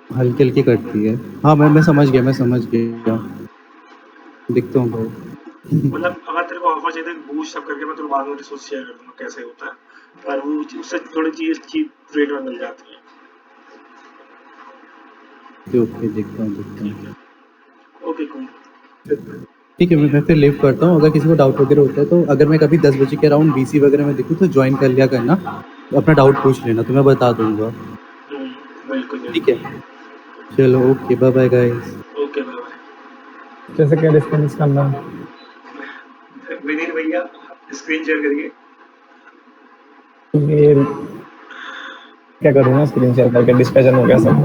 हल्की हल्की कटती है। हाँ मैं समझ गया दिखता हूँ भाई। मतलब अगर तेरे को ऑफर चाहिए बूस्ट सब करके मैं तेरे को बाद में रिसोर्स शेयर कर दूंगा कैसे होता है, पर वो उससे थोड़ी चीज चीप रेट में मिल जाती है। ओके देखता हूँ। ओके कूल, ठीक है मैं फिर लीव करता हूँ। अगर किसी को डाउट वगैरह होता है तो अगर मैं कभी 10 बजे के अराउंड VC वगैरह में दिखूँ तो ज्वाइन कर लिया करना, अपना डाउट पूछ लेना, तो मैं बता दूंगा। बिल्कुल ठीक है चलो okay bye bye guys. Okay bye bye. कैसे क्या डिस्कस करना है विनीत भैया स्क्रीन शेयर करिए। ये क्या करूँगा, स्क्रीन शेयर करके डिस्कशन हो गया सब।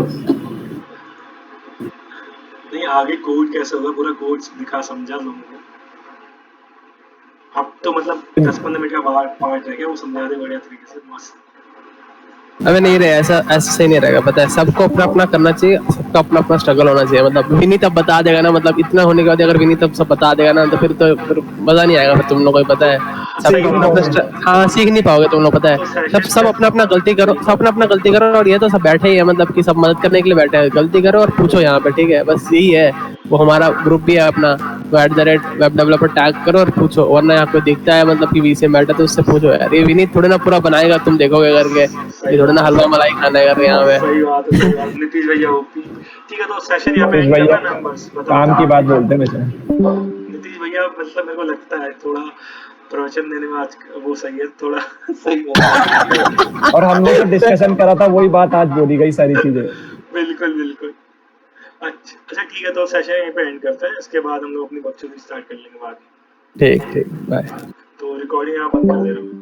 नहीं आगे कोड कैसे होगा, पूरा कोड दिखा समझा लोगों को। अब तो मतलब 10-15 मिनट का पार्ट रह गया, वो समझा दे बढ़िया तरीके से, मस्त। अबे नहीं रहे, ऐसा सही नहीं रहेगा, पता है। सबको अपना अपना करना चाहिए, सबका अपना अपना स्ट्रगल होना चाहिए। मतलब विनीत अब बता देगा ना, मतलब इतना होने के बाद अगर विनीत अब सब बता देगा ना, तो फिर मजा नहीं आएगा। फिर तुम लोगों को पता है सब अपना अपना हाँ सीख नहीं पाओगे तुम लोग, पता है सब अपना अपना गलती करो, सब अपना अपना गलती करो, और ये तो सब बैठे ही है मतलब कि सब मदद करने के लिए बैठे हैं, गलती करो और पूछो यहाँ पे, ठीक है, बस यही है। वो हमारा ग्रुप भी है अपना, @web developer टैग करो और पूछो, वरना यहाँ कोई दिखता है मतलब कि VCM बैठा तो उससे पूछो यार, ये विनीत थोड़ी ना पूरा बनाएगा, तुम देखोगे करके, ये थोड़ी ना हलवा मलाई खाना है करके यहाँ पे। सही बात है, सही बात। नीतीश भैया ओपी, ठीक है, तो सेशन यहाँ पे end भैया करना है ना, बस काम की बात बोलते हैं वैसे। नीतीश भैया मतलब मेरे को लगता है थोड़ा प्रवचन देने में आज वो सही है, थोड़ा सही है। और हमने जो डिस्कशन करा था वही बात आज बोली गई सारी चीजें। बिल्कुल बिल्कुल। अच्छा ठीक है, तो सेशन यहीं पे एंड करते हैं, इसके बाद हम लोग अपनी बकचोदी स्टार्ट कर लेंगे बाद में। ठीक ठीक, बाय। तो रिकॉर्डिंग यहाँ बंद कर दे रहा हूँ।